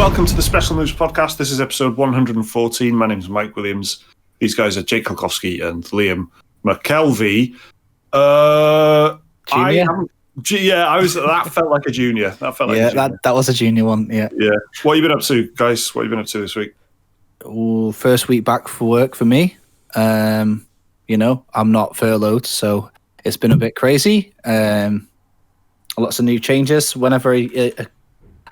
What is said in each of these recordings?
welcome to the Special Moves podcast. This is episode 114. My name is Mike Williams. These guys are Jake Kolkowski and Liam McKelvey. That felt like a junior. That was a junior one. Yeah. What have you been up to, guys? What have you been up to this week? Ooh, first week back for work for me. I'm not furloughed, so it's been a bit crazy. Lots of new changes.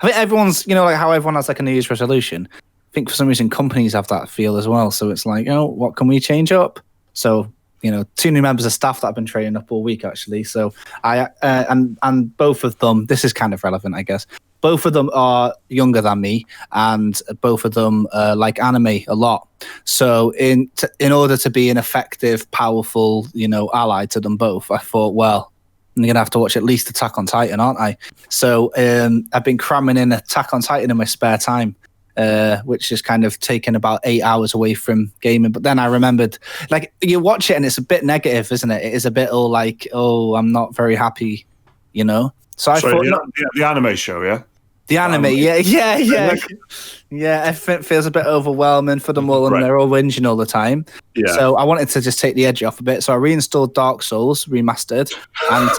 I think everyone's, like how everyone has like a New Year's resolution. I think for some reason companies have that feel as well. So it's like, what can we change up? So, 2 new members of staff that I've been training up all week actually. So and both of them, this is kind of relevant, I guess. Both of them are younger than me, and both of them like anime a lot. So in order to be an effective, powerful, ally to them both, I thought, well, I'm going to have to watch at least Attack on Titan, aren't I? So I've been cramming in Attack on Titan in my spare time, which has kind of taken about 8 hours away from gaming. But then I remembered, you watch it and it's a bit negative, isn't it? It is a bit all like, oh, I'm not very happy, So I thought... The anime show, yeah? The anime, yeah. Everything feels a bit overwhelming for them all, and they're all whinging all the time. Yeah. So I wanted to just take the edge off a bit. So I reinstalled Dark Souls remastered, and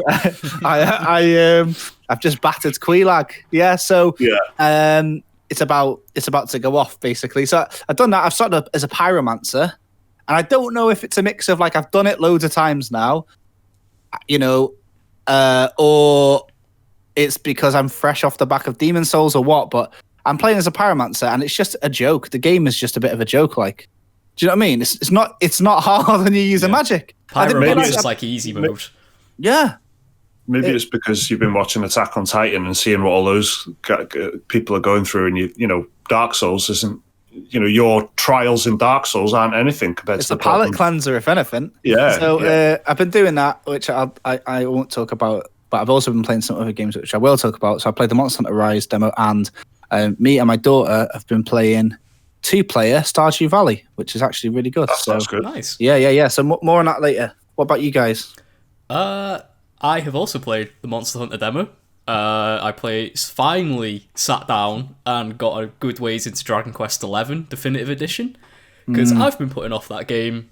I've just battered Quelaag. Yeah. So it's about to go off basically. So I've done that. I've started as a pyromancer, and I don't know if it's a mix of I've done it loads of times now, or it's because I'm fresh off the back of Demon Souls or what, but I'm playing as a pyromancer and it's just a joke. The game is just a bit of a joke. Do you know what I mean? It's not hard when you use a magic. Pyro is just easy mode. Yeah. Maybe it's because you've been watching Attack on Titan and seeing what all those people are going through, and Dark Souls isn't, your trials in Dark Souls aren't anything compared to the palate cleanser, if anything. Yeah. So I've been doing that, which I won't talk about. But I've also been playing some other games, which I will talk about. So I played the Monster Hunter Rise demo, and me and my daughter have been playing 2-player Stardew Valley, which is actually really good. That's good. Nice. Yeah. So more on that later. What about you guys? I have also played the Monster Hunter demo. I finally sat down and got a good ways into Dragon Quest XI Definitive Edition, because I've been putting off that game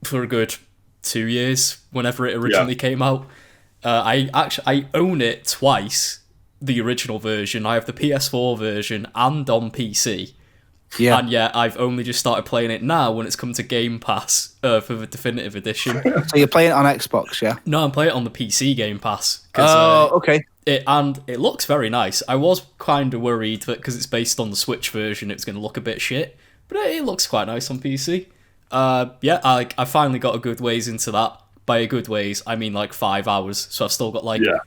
for a good 2 years, whenever it originally came out. I own it twice, the original version. I have the PS4 version and on PC. Yeah. And yet I've only just started playing it now when it's come to Game Pass for the Definitive Edition. So you're playing it on Xbox, yeah? No, I'm playing it on the PC Game Pass. Okay. It looks very nice. I was kind of worried that because it's based on the Switch version, it's going to look a bit shit. But it looks quite nice on PC. I finally got a good ways into that. By a good ways, I mean 5 hours. So I've still got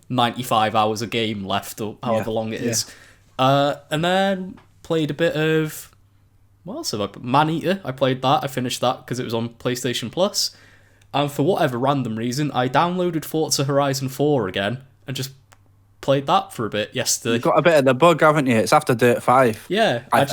95 hours of game left, or however long it is. And then played a bit of... What else have I played? Maneater. I played that. I finished that because it was on PlayStation Plus. And for whatever random reason, I downloaded Forza Horizon 4 again and just played that for a bit yesterday. You've got a bit of the bug, haven't you? It's after Dirt 5. Yeah. I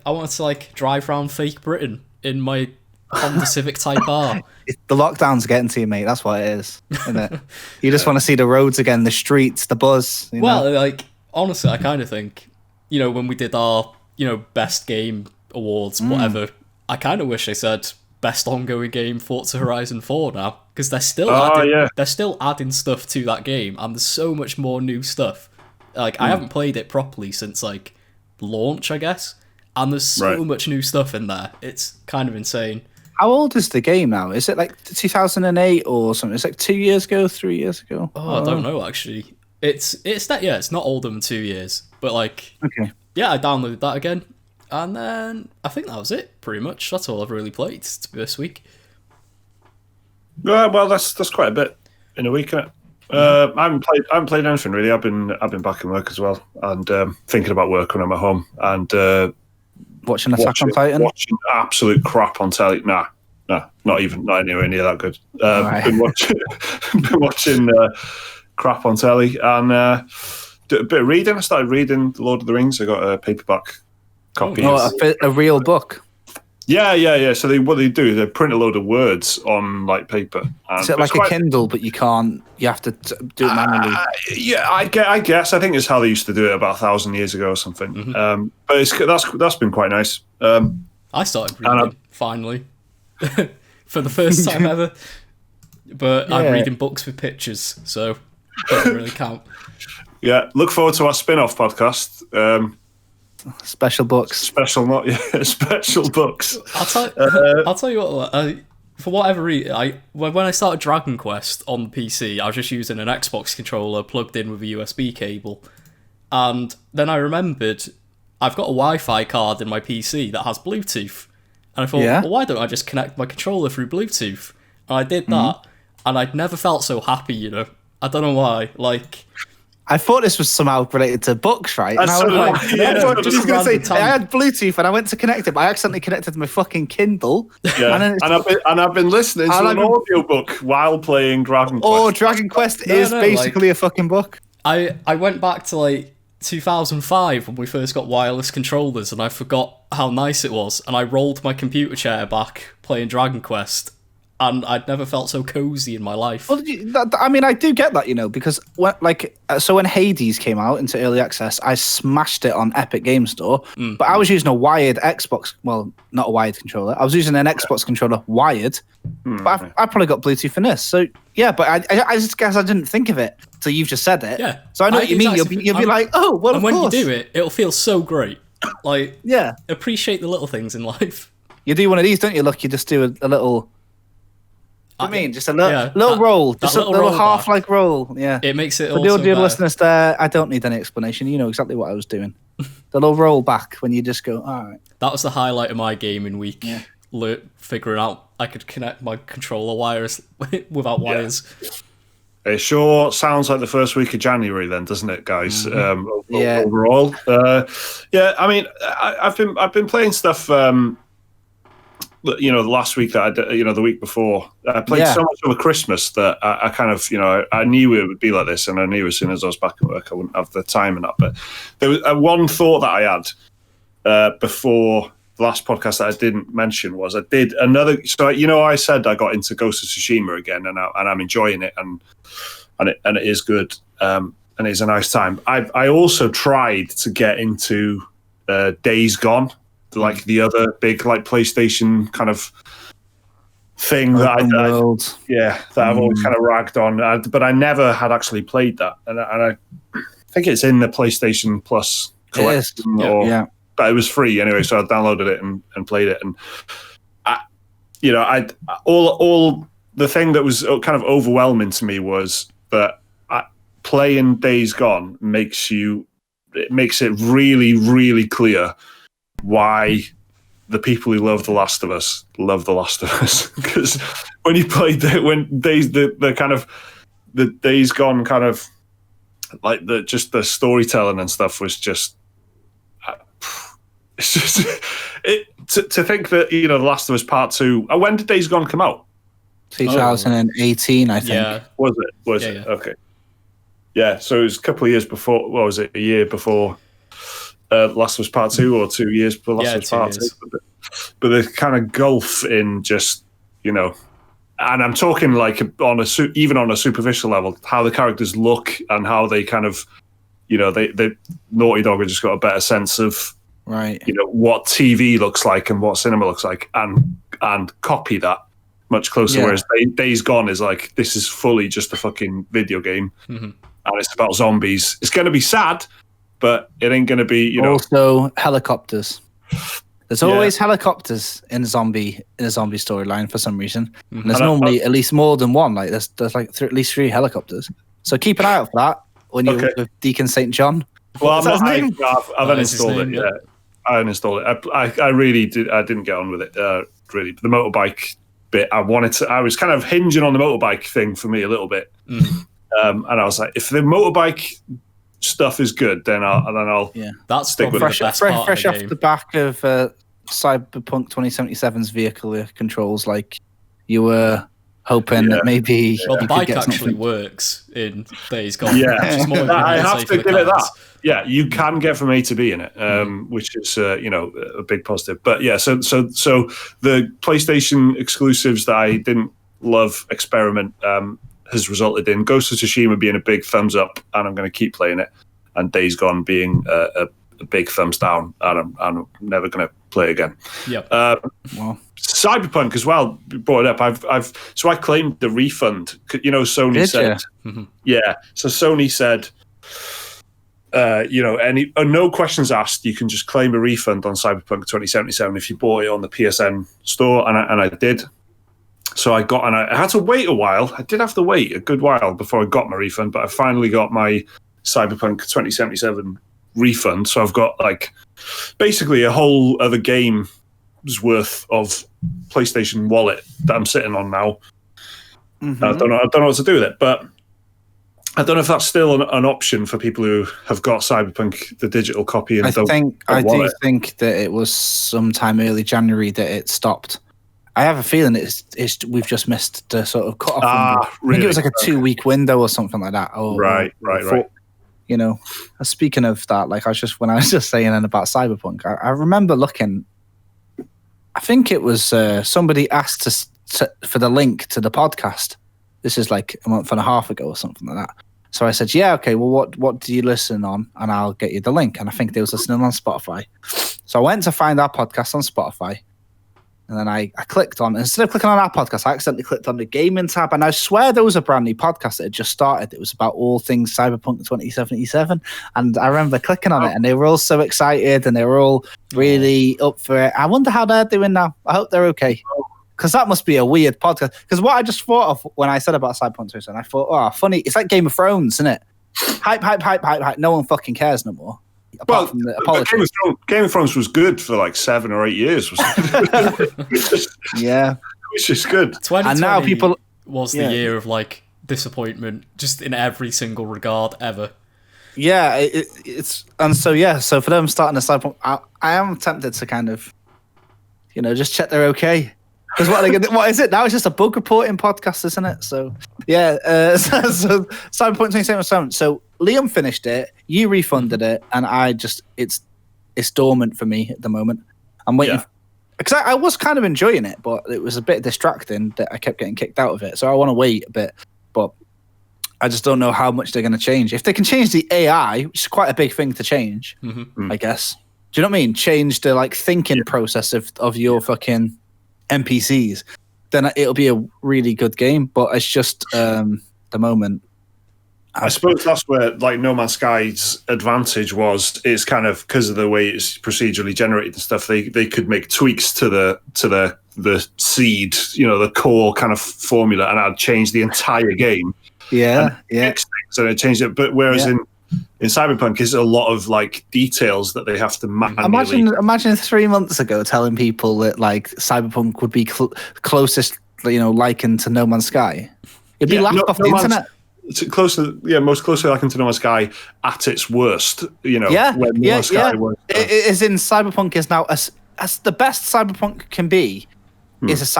wanted to drive around fake Britain in my Honda Civic Type R. The lockdown's getting to you, mate. That's what it is, isn't it? You just want to see the roads again, the streets, the buzz. Well, honestly, I kind of think, when we did our, best game awards, whatever, I kind of wish they said best ongoing game Forza Horizon 4 now, because they're still adding stuff to that game, and there's so much more new stuff. I haven't played it properly since launch, I guess, and there's so much new stuff in there. It's kind of insane. How old is the game now? Is it 2008 or something? It's 2 years ago, 3 years ago? Oh, I don't know, actually. It's not older than 2 years. But okay. Yeah, I downloaded that again. And then I think that was it, pretty much. That's all I've really played this week. Yeah, well, that's quite a bit in a week, isn't it? I haven't played anything really. I've been back in work as well, and thinking about work when I'm at home, and watching Attack on Titan? Watching absolute crap on telly. Nah, not anywhere near that good. Been watching crap on telly, and a bit of reading. I started reading The Lord of the Rings. I got a paperback copy. A real book? Yeah. So what they do, they print a load of words on like paper. Is it like a Kindle, but you can't? You have to do it manually. Yeah, I guess. I think it's how they used to do it about 1,000 years ago or something. But that's been quite nice. I started reading finally for the first time ever. But I'm reading books with pictures, so it doesn't really count. Yeah, look forward to our spin-off podcast. Special books. Special books. I'll tell you what. For whatever reason, when I started Dragon Quest on the PC, I was just using an Xbox controller plugged in with a USB cable, and then I remembered I've got a Wi-Fi card in my PC that has Bluetooth, and I thought, well, why don't I just connect my controller through Bluetooth? And I did that, and I'd never felt so happy. You know, I don't know why. Like, I thought this was somehow related to books, right? And I was like, I had Bluetooth and I went to connect it, but I accidentally connected my fucking Kindle. Yeah, and I've been listening to an audiobook while playing Dragon Quest. Oh, Dragon Quest is basically a fucking book. I went back to like 2005 when we first got wireless controllers, and I forgot how nice it was, and I rolled my computer chair back playing Dragon Quest. And I'd never felt so cozy in my life. Well, I mean, I do get that, you know, because when Hades came out into early access, I smashed it on Epic Game Store. But I was using a wired Xbox, well, not a wired controller. I was using an Xbox controller wired. But I probably got Bluetooth in this. So yeah, but I just guess I didn't think of it till you've just said it. Yeah. So I know what you mean. You'll be like, oh, well, and of course. when you do it, it'll feel so great. Like, yeah, appreciate the little things in life. You do one of these, don't you? Look, you just do a little. I mean, just a little roll, just a little half-like roll. Yeah, it makes it. For the audio listeners, there, I don't need any explanation. You know exactly what I was doing. The little roll back when you just go, all right. That was the highlight of my gaming week. Yeah. Figuring out I could connect my controller wires without wires. It sure sounds like the first week of January, then, doesn't it, guys? Yeah. Overall, yeah. I mean, I've been playing stuff. You know, the last week that I did, you know, the week before, I played so much over Christmas that I kind of, you know, I knew it would be like this, and I knew as soon as I was back at work, I wouldn't have the time and that. But there was one thought that I had before the last podcast that I didn't mention was I did another. So, you know, I said I got into Ghost of Tsushima again, and I'm enjoying it, and it is good, and it's a nice time. I also tried to get into Days Gone. Like the other big like PlayStation kind of thing that I've always kind of ragged on, but I never had actually played that, and I think it's in the PlayStation Plus collection, but it was free anyway, so I downloaded it and played it, and all the thing that was kind of overwhelming to me was that playing Days Gone makes it really, really clear why the people who love The Last of Us love The Last of Us. Because when you played the Days Gone kind of like the storytelling and stuff was just it's just to think that, you know, The Last of Us Part 2. When did Days Gone come out? 2018, I think. Yeah. Was it? Yeah. Okay. Yeah, so it was a couple of years before. What was it? A year before Last of Us Part 2, or 2 years before Last of Us Part 2. But the kind of gulf in just, you know, and I'm talking like even on a superficial level, how the characters look and how they kind of, you know, they Naughty Dog have just got a better sense of, right, you know, what TV looks like and what cinema looks like, and copy that much closer. Yeah. Whereas Days Gone is like, this is fully just a fucking video game, and it's about zombies. It's going to be sad, but it ain't going to be, you know. Also, helicopters. There's always helicopters in a zombie storyline for some reason. And there's normally at least more than one. Like there's like at least 3 helicopters. So keep an eye out for that when you're with Deacon St. John. Well, I've uninstalled it. Yeah, I uninstalled it. I really did. I didn't get on with it. Really, the motorbike bit. I was kind of hinging on the motorbike thing for me a little bit. And I was like, if the motorbike stuff is good, then I'll that's stick with fresh, it. Fresh off the back of Cyberpunk 2077's vehicle controls, like you were hoping that maybe Well, the you could bike get actually something. works in Days Gone. Yeah, which is more I have to for the give it that. cars. Yeah, you can get from A to B in it, which is a big positive. But yeah, so the PlayStation exclusives that I didn't love experiment has resulted in Ghost of Tsushima being a big thumbs up, and I'm going to keep playing it, and Days Gone being a big thumbs down, and I'm never going to play again. Yep. Well, Cyberpunk as well, brought it up. I claimed the refund. Sony Did said, yeah. So Sony said, no questions asked. You can just claim a refund on Cyberpunk 2077 if you bought it on the PSN store, and I did. So I had to wait a while. I did have to wait a good while before I got my refund, but I finally got my Cyberpunk 2077 refund. So I've got basically a whole other game's worth of PlayStation Wallet that I'm sitting on now. I don't know what to do with it, but I don't know if that's still an option for people who have got Cyberpunk, the digital copy. And I do think that it was sometime early January that it stopped. I have a feeling we've just missed the sort of cut-off window. Really? I think it was like a 2-week window or something like that. Right. Speaking of that, when I was just saying about Cyberpunk, I remember looking. I think it was somebody asked for the link to the podcast. This is like a month and a half ago or something like that. So I said, yeah, okay, well, what do you listen on? And I'll get you the link. And I think they was listening on Spotify. So I went to find our podcast on Spotify. And then I clicked on, instead of clicking on our podcast, I accidentally clicked on the gaming tab. And I swear there was a brand new podcast that had just started. It was about all things Cyberpunk 2077. And I remember clicking on it and they were all so excited and they were all really up for it. I wonder how they're doing now. I hope they're okay. Because that must be a weird podcast. Because what I just thought of when I said about Cyberpunk 2077, I thought, funny. It's like Game of Thrones, isn't it? Hype. No one fucking cares no more. Apart from the Game of Thrones was good for 7 or 8 years. Yeah, which is good. 2020 and now people was the year of disappointment, just in every single regard ever. Yeah, it's so for them starting a Cyberpunk, I am tempted to kind of, just check they're okay. Because what is it now? It's just a bug reporting podcast, isn't it? So yeah, so Cyberpunk 2077. So Liam finished it, you refunded it, and it's dormant for me at the moment. I'm waiting because I was kind of enjoying it, but it was a bit distracting that I kept getting kicked out of it. So I want to wait a bit, but I just don't know how much they're going to change. If they can change the AI, which is quite a big thing to change, I guess. Do you know what I mean? Change the thinking process of your fucking NPCs, then it'll be a really good game. But it's just the moment. I suppose that's where No Man's Sky's advantage was. It's kind of because of the way it's procedurally generated and stuff. They could make tweaks to the seed, the core kind of formula, and I'd change the entire game. Yeah. So it changed it. But whereas in Cyberpunk, is a lot of details that they have to manually. Imagine 3 months ago telling people that Cyberpunk would be closest, likened to No Man's Sky. It'd be laughed off the internet. It's most closely likened to No Man's Sky at its worst. When No Man's Sky was. As in Cyberpunk is now as the best Cyberpunk can be. Is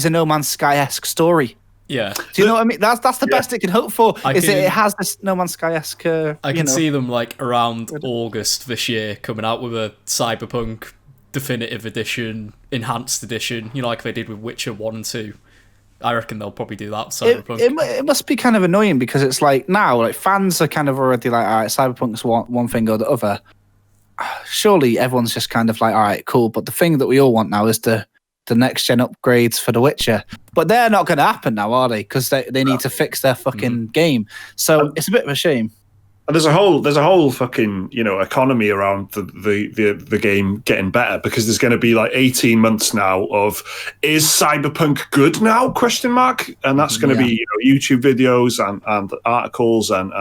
a No Man's Sky-esque story. Yeah. Do you know what I mean? That's the best it can hope for. It has this No Man's Sky-esque. I can see them around August this year coming out with a Cyberpunk Definitive Edition, Enhanced Edition. Like they did with Witcher 1 and 2. I reckon they'll probably do that with Cyberpunk. It must be kind of annoying because it's now fans are kind of already all right, Cyberpunk's one thing or the other. Surely everyone's just kind of all right, cool. But the thing that we all want now is the next gen upgrades for The Witcher. But they're not going to happen now, are they? Because they need to fix their fucking game. So it's a bit of a shame. And there's a whole fucking economy around the game getting better, because there's going to be 18 months now of, is Cyberpunk good now ? And that's going to be YouTube videos and articles and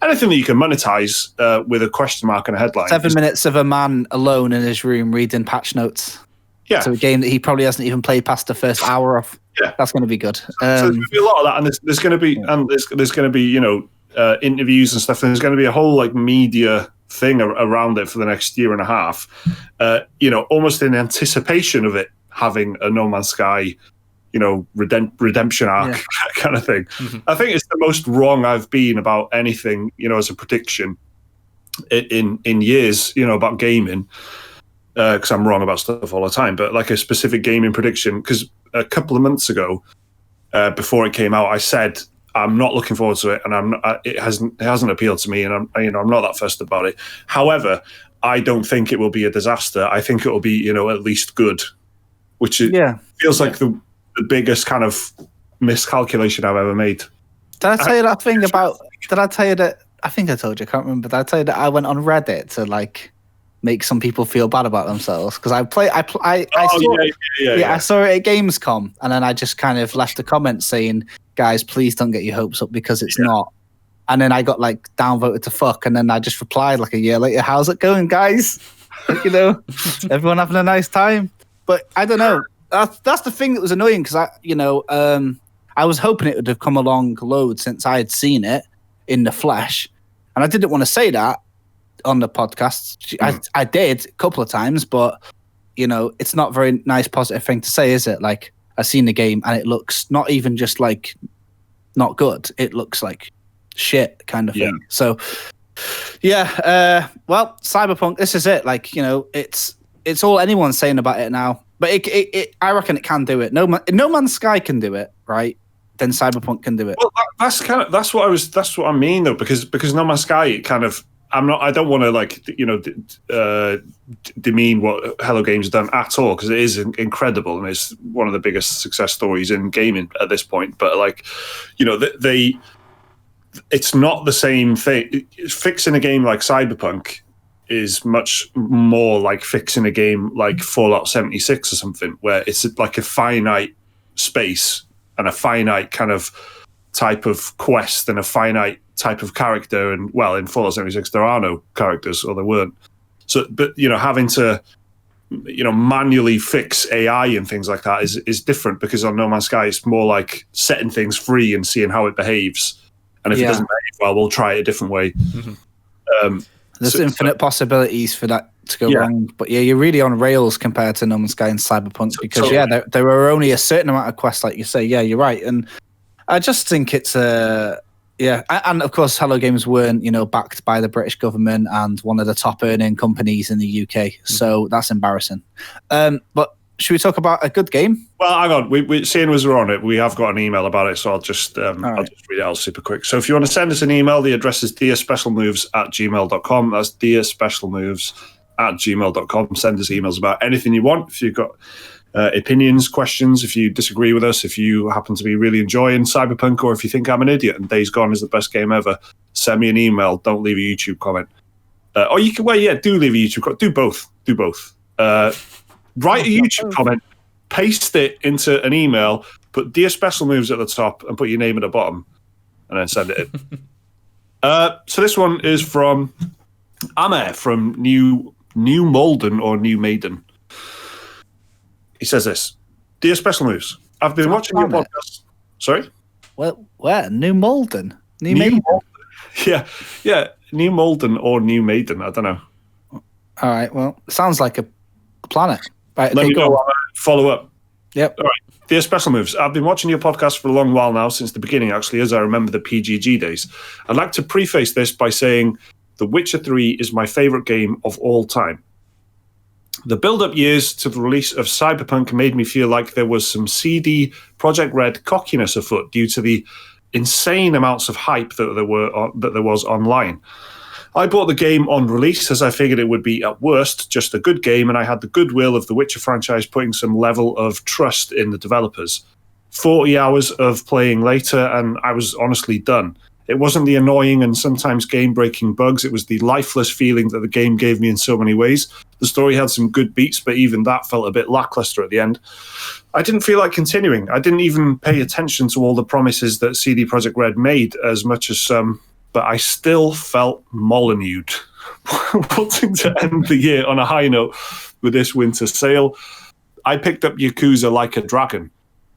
anything that you can monetize with a question mark and a headline. 7 minutes of a man alone in his room reading patch notes. Yeah. So a game that he probably hasn't even played past the first hour of. Yeah. That's going to be good. So there's going to be a lot of that, and there's going to be there's going to be interviews and stuff, and there's going to be a whole media thing around it for the next year and a half. Almost in anticipation of it having a No Man's Sky, redemption arc kind of thing. Mm-hmm. I think it's the most wrong I've been about anything, as a prediction in years, about gaming. Because I'm wrong about stuff all the time, but like a specific gaming prediction. Because a couple of months ago, before it came out, I said I'm not looking forward to it, and it hasn't appealed to me, and I'm not that fussed about it. However, I don't think it will be a disaster. I think it will be at least good, which feels like the biggest kind of miscalculation I've ever made. Did I tell you that thing about? Did I tell you that? I think I told you. I can't remember. Did I tell you that I went on Reddit to make some people feel bad about themselves because I saw it at Gamescom, and then I just kind of left a comment saying, "Guys, please don't get your hopes up because it's not." And then I got downvoted to fuck, and then I just replied a year later, "How's it going, guys? Everyone having a nice time?" But I don't know. That's the thing that was annoying because I was hoping it would have come along loads since I had seen it in the flesh, and I didn't want to say that on the podcast. I did a couple of times, but it's not a very nice positive thing to say, is it? I've seen the game and it looks not even just not good, it looks like shit kind of thing. So well, Cyberpunk, this is it. It's all anyone's saying about it now, but it I reckon it can do it. No Man's Sky can do it, right? Then Cyberpunk can do it. Well, that's what I mean though, because No Man's Sky, it kind of, I don't want to demean what Hello Games have done at all, because it is incredible and it's one of the biggest success stories in gaming at this point. But it's not the same thing. Fixing a game like Cyberpunk is much more like fixing a game like Fallout 76 or something, where it's like a finite space and a finite kind of type of quest and a finite type of character. And well, in Fallout 76 there are no characters, or there weren't. So, but having to manually fix AI and things like that is different, because on No Man's Sky it's more like setting things free and seeing how it behaves. And if it doesn't behave well, we'll try it a different way. Mm-hmm. There's infinite possibilities for that to go wrong. But you're really on rails compared to No Man's Sky and Cyberpunk, because there are only a certain amount of quests, like you say. Yeah, you're right. And I just think it's and of course Hello Games weren't backed by the British government and one of the top earning companies in the UK, so that's embarrassing. But should we talk about a good game? Well, hang on. We seeing as we're on it, we have got an email about it, so I'll just read it out super quick. So if you want to send us an email, the address is dearspecialmoves@gmail.com. That's dearspecialmoves@gmail.com. Send us emails about anything you want. If you've got opinions, questions, if you disagree with us, if you happen to be really enjoying Cyberpunk, or if you think I'm an idiot and Days Gone is the best game ever, send me an email. Don't leave a YouTube comment. Or you can, do leave a YouTube comment. Do both. Write a YouTube comment, paste it into an email, put Dear Special Moves at the top, and put your name at the bottom, and then send it in. So this one is from Amer from New Malden or New Maiden. He says this: Dear Special Moves, I've been watching your podcast. Sorry? Well, where? New Malden? New Maiden? Yeah. New Malden or New Maiden. I don't know. All right. Well, sounds like a planet. Right, Let me know. Follow up. Yep. All right. Dear Special Moves, I've been watching your podcast for a long while now, since the beginning, actually, as I remember the PGG days. I'd like to preface this by saying The Witcher 3 is my favourite game of all time. The build-up years to the release of Cyberpunk made me feel like there was some CD Projekt Red cockiness afoot due to the insane amounts of hype that there was online. I bought the game on release as I figured it would be, at worst, just a good game, and I had the goodwill of the Witcher franchise putting some level of trust in the developers. 40 hours of playing later, and I was honestly done. It wasn't the annoying and sometimes game-breaking bugs, it was the lifeless feeling that the game gave me in so many ways. The story had some good beats, but even that felt a bit lackluster at the end. I didn't feel like continuing. I didn't even pay attention to all the promises that CD Projekt Red made as much as some, but I still felt molyneuxed. Wanting to end the year on a high note with this winter sale, I picked up Yakuza Like a Dragon.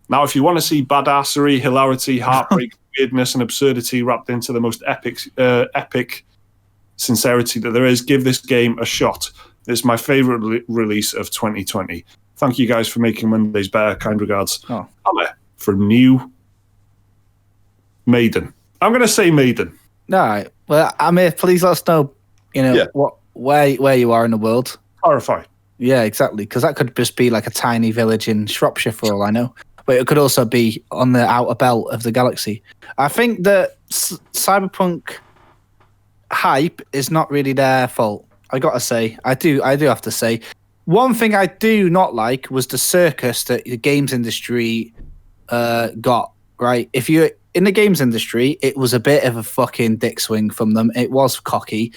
Now, if you want to see badassery, hilarity, heartbreak, weirdness, and absurdity wrapped into the most epic sincerity that there is, give this game a shot. It's my favorite release of 2020. Thank you guys for making Mondays better. Kind regards. Oh. Hammer from New Maiden. I'm going to say Maiden. All right. Well, Amir, please let us know, where you are in the world. Clarify. Yeah, exactly. Because that could just be like a tiny village in Shropshire for all I know. But it could also be on the outer belt of the galaxy. I think that Cyberpunk hype is not really their fault. I gotta say, I do have to say, one thing I do not like was the circus that the games industry got. Right, if you're in the games industry, it was a bit of a fucking dick swing from them. It was cocky.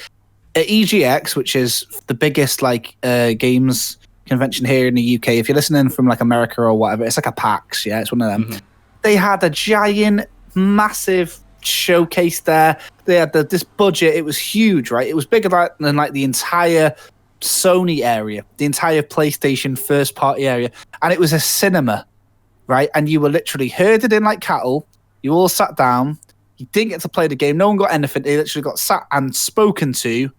At EGX, which is the biggest games convention here in the UK, if you're listening from like America or whatever, it's like a PAX. Yeah, it's one of them. Mm-hmm. They had a giant, massive showcase there. They had this budget. It was huge, right? It was bigger than like the entire Sony area, the entire PlayStation first party area, and it was a cinema, right? And you were literally herded in like cattle. You all sat down. You didn't get to play the game. No one got anything. They literally got sat and spoken to.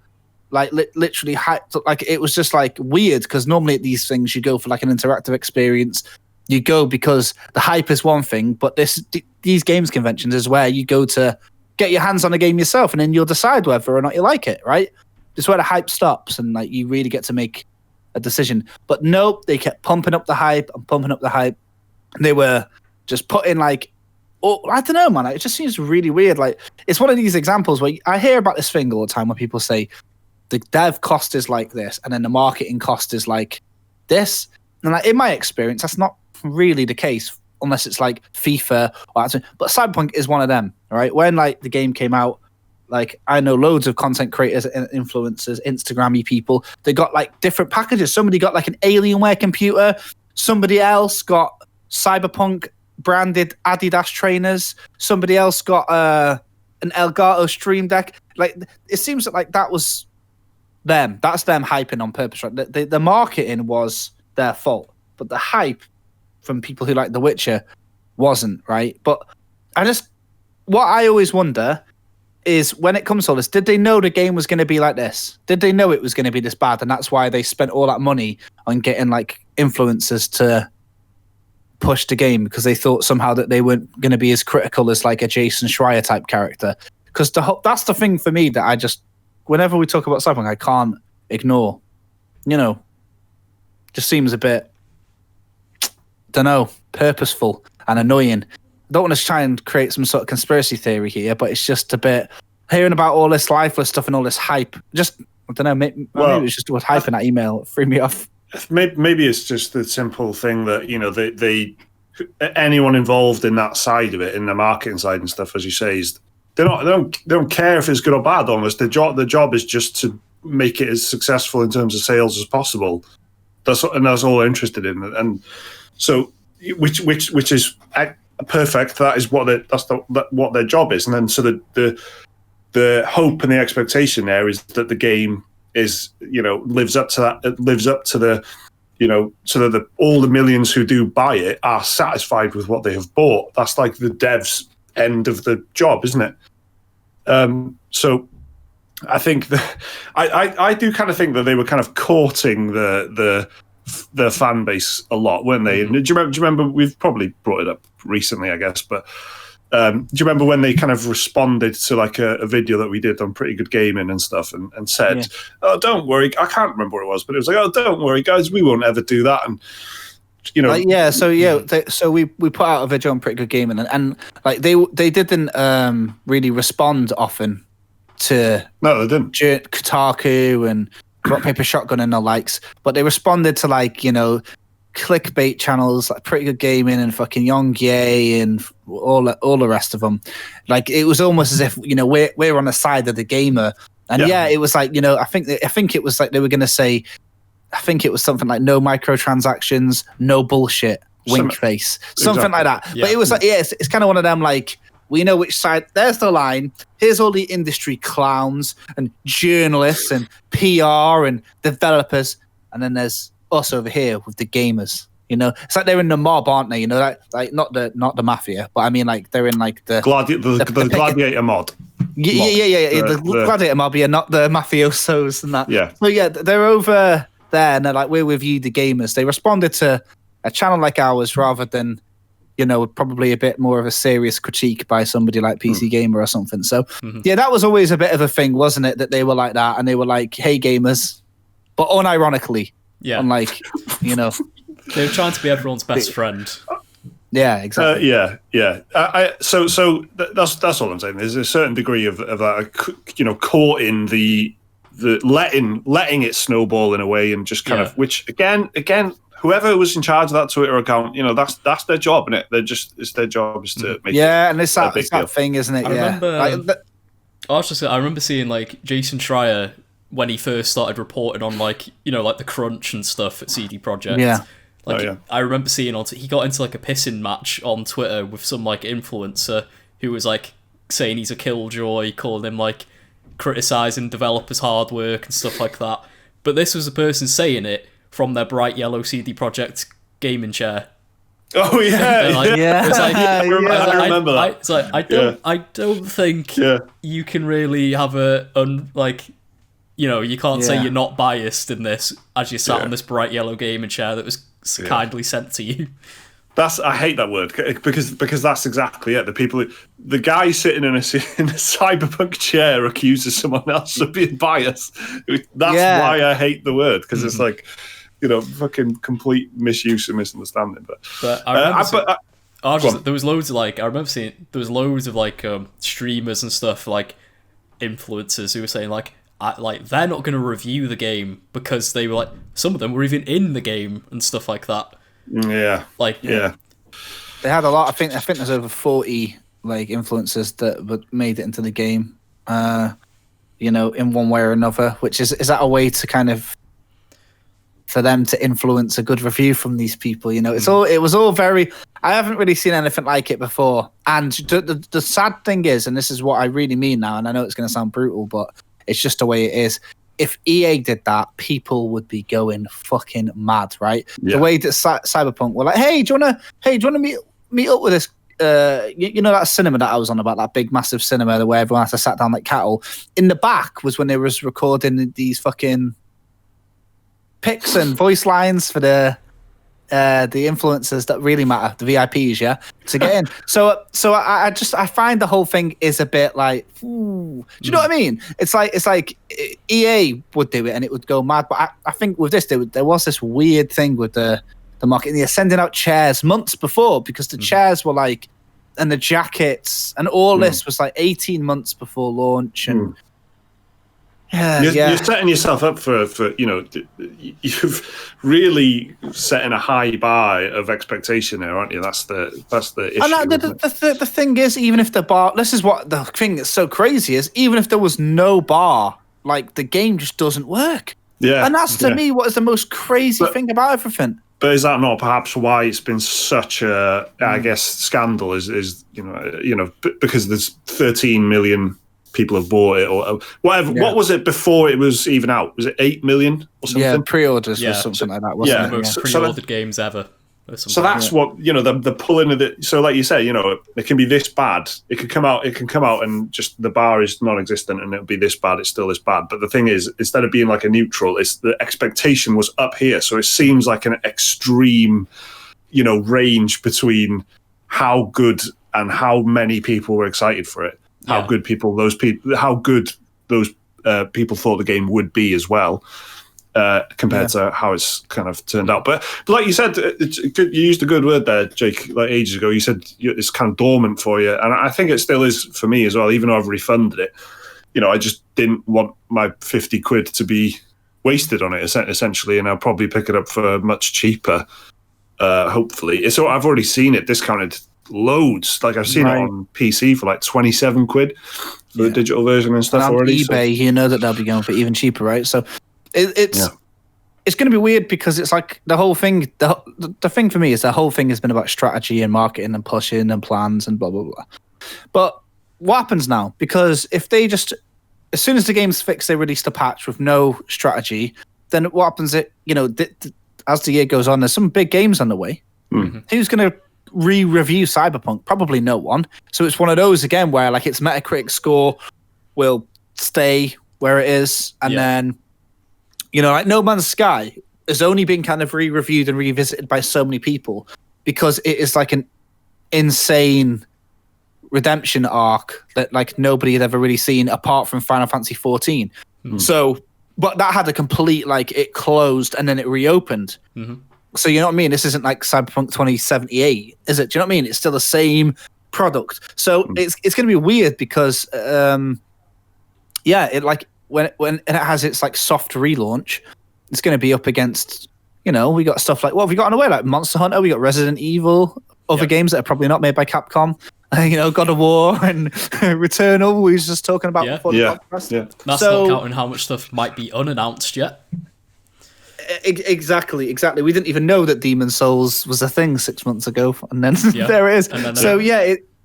Like literally hyped. Like it was just like weird because normally at these things you go for like an interactive experience. You go because the hype is one thing, but these games conventions is where you go to get your hands on a game yourself, and then you'll decide whether or not you like it. Right? It's where the hype stops, and like you really get to make a decision. But nope, they kept pumping up the hype and pumping up the hype. And they were just putting like, I don't know, man. It just seems really weird. Like it's one of these examples where I hear about this thing all the time where people say, the dev cost is like this, and then the marketing cost is like this. And like in my experience, that's not really the case unless it's like FIFA or that. But Cyberpunk is one of them, right? When like the game came out, like I know loads of content creators and influencers, Instagram-y people, they got like different packages. Somebody got like an Alienware computer. Somebody else got Cyberpunk branded Adidas trainers. Somebody else got an Elgato Stream Deck. Like it seems like that was them. That's them hyping on purpose, right? The marketing was their fault, but the hype from people who like The Witcher wasn't, right? But what I always wonder is when it comes to all this, did they know the game was going to be like this? Did they know it was going to be this bad? And that's why they spent all that money on getting like influencers to push the game, because they thought somehow that they weren't going to be as critical as like a Jason Schreier type character. Because that's the thing for me that I just, whenever we talk about Cyberpunk, I can't ignore. Just seems a bit, don't know, purposeful and annoying. I don't want to try and create some sort of conspiracy theory here, but it's just a bit, hearing about all this lifeless stuff and all this hype, just, I don't know, maybe it was just what hype in that email. It threw me off. Maybe it's just the simple thing that, they anyone involved in that side of it, in the marketing side and stuff, as you say, is they don't care if it's good or bad. Almost the job is just to make it as successful in terms of sales as possible. That's all they're interested in, and so which is perfect. That is what what their job is, and then so the hope and the expectation there is that the game is lives up to that. It lives up to the so that all the millions who do buy it are satisfied with what they have bought. That's like the devs' end of the job, isn't it? So I think that I do kind of think that they were kind of courting the fan base a lot, weren't they? Mm-hmm. Do you remember? We've probably brought it up recently, I guess, but do you remember when they kind of responded to like a video that we did on Pretty Good Gaming and stuff, and said, "Oh, don't worry." I can't remember what it was, but it was like, "Oh, don't worry, guys, we won't ever do that." And so we put out a video on Pretty Good Gaming, and like they didn't really respond often to Kotaku and Rock Paper Shotgun and the likes, but they responded to like clickbait channels like Pretty Good Gaming and fucking Yongye and all the rest of them. Like it was almost as if we're on the side of the gamer, and it was like I think it was like they were gonna say. I think it was something like no microtransactions, no bullshit, wink face, something like that. Yeah. But it was like, it's kind of one of them like, we know which side, there's the line, here's all the industry clowns and journalists and PR and developers, and then there's us over here with the gamers. It's like they're in the mob, aren't they? Like not the mafia, but I mean like they're in like the gladiator mod. Yeah. The gladiator mob, not the mafiosos and that. Yeah. So they're there and they're like, we're with you, the gamers. They responded to a channel like ours rather than, probably a bit more of a serious critique by somebody like PC Gamer or something. So, yeah, that was always a bit of a thing, wasn't it? That they were like that and they were like, hey, gamers. But unironically. Yeah. Unlike, They were trying to be everyone's best friend. Yeah, exactly. So that's all I'm saying. There's a certain degree of that, caught in the letting it snowball in a way, and just kind of, which again, whoever was in charge of that Twitter account, that's their job, isn't it? It's their job is to make and it's that thing, isn't it? I remember seeing like Jason Schreier when he first started reporting on like the crunch and stuff at CD Projekt. Yeah. I remember seeing he got into like a pissing match on Twitter with some like influencer who was like saying he's a killjoy, calling him like criticizing developers' hard work and stuff like that. But this was a person saying it from their bright yellow CD Projekt gaming chair. Oh yeah, I remember that. It's like I don't think you can really have you can't say you're not biased in this as you sat on this bright yellow gaming chair that was kindly sent to you. I hate that word because that's exactly it. The guy sitting in a cyberpunk chair accuses someone else of being biased. That's why I hate the word, because it's like, fucking complete misuse and misunderstanding. But I remember there was loads of I remember seeing there was loads of streamers and stuff, like influencers who were saying they're not going to review the game because they were some of them were even in the game and stuff like that. Yeah. They had a lot. I think there's over 40 influencers that made it into the game, in one way or another. Which is that a way to kind of for them to influence a good review from these people? It was all very. I haven't really seen anything like it before. And the sad thing is, and this is what I really mean now, and I know it's going to sound brutal, but it's just the way it is. If EA did that, people would be going fucking mad, right? Yeah. The way that Cyberpunk were like, hey, do you wanna meet up with us? That cinema that I was on about, that big massive cinema where everyone has to sat down like cattle. In the back was when they was recording these fucking pics and voice lines for the influencers that really matter, the VIPs, to get in. So I find the whole thing is a bit like, ooh, do you know what I mean? It's like EA would do it and it would go mad, but I think with this there was this weird thing with the market. They're sending out chairs months before, because the chairs were and the jackets and all this was 18 months before launch, and you're setting yourself up for you've really setting a high bar of expectation there, aren't you? That's the issue. And the thing is, even if the bar, this is what the thing that's so crazy is, even if there was no bar, the game just doesn't work. Yeah, and that's to me what is the most crazy thing about everything. But is that not perhaps why it's been such a, I guess, scandal? Is because there's 13 million people have bought it or whatever. Yeah. What was it before it was even out? Was it 8 million or something? Yeah, pre-orders or something like that, wasn't it? Most pre-ordered games ever. So that's what the pulling of it. So like you say, it can be this bad. It can come out and just the bar is non-existent and it'll be this bad. It's still this bad. But the thing is, instead of being like a neutral, it's the expectation was up here. So it seems like an extreme, range between how good and how many people were excited for it. How good those people thought the game would be as well, compared to how it's kind of turned out. But like you said, you used a good word there, Jake, ages ago. You said it's kind of dormant for you, and I think it still is for me as well. Even though I've refunded it, I just didn't want my 50 quid to be wasted on it essentially, and I'll probably pick it up for much cheaper. Hopefully, I've already seen it discounted loads. I've seen it on PC for 27 quid for the digital version and stuff, and on already. eBay, that they'll be going for even cheaper, right? So it's going to be weird, because it's the whole thing. The thing for me is the whole thing has been about strategy and marketing and pushing and plans and blah blah blah. But what happens now? Because if they just, as soon as the game's fixed, they release the patch with no strategy, then what happens? As the year goes on, there's some big games on the way. Mm-hmm. Who's going to re-review Cyberpunk? Probably no one. So it's one of those again where its Metacritic score will stay where it is, and then No Man's Sky, has only been kind of re-reviewed and revisited by so many people because it is like an insane redemption arc that like nobody had ever really seen apart from Final Fantasy 14. So, but that had a complete, like, it closed and then it reopened. So you know what I mean? This isn't like Cyberpunk 2078, is it? Do you know what I mean? It's still the same product. So it's going to be weird because, it like when it has its like soft relaunch, it's going to be up against, you know, we got stuff like, what have we got on the way? Like Monster Hunter, we got Resident Evil, other games that are probably not made by Capcom. You know, God of War and Returnal, we was just talking about before the podcast. That's not counting how much stuff might be unannounced yet. Exactly. We didn't even know that Demon's Souls was a thing 6 months ago, and then there it is. So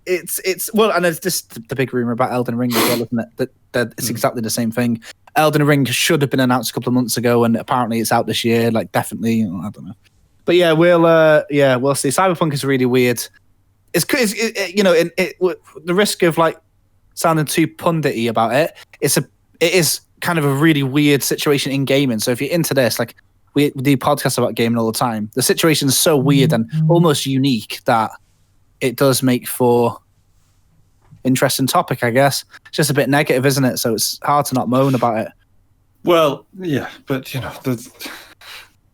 it's well, and there's just the big rumor about Elden Ring as well, isn't it? That it's exactly the same thing. Elden Ring should have been announced a couple of months ago, and apparently it's out this year. Like definitely, I don't know. But we'll see. Cyberpunk is really weird. It's you know, the risk of like sounding too pundity about it. It is kind of a really weird situation in gaming. So if you're into this, like we do podcasts about gaming all the time, the situation is so weird and almost unique that it does make for interesting topic, I guess. It's just a bit negative, isn't it? So it's hard to not moan about it. Well, yeah, but you know,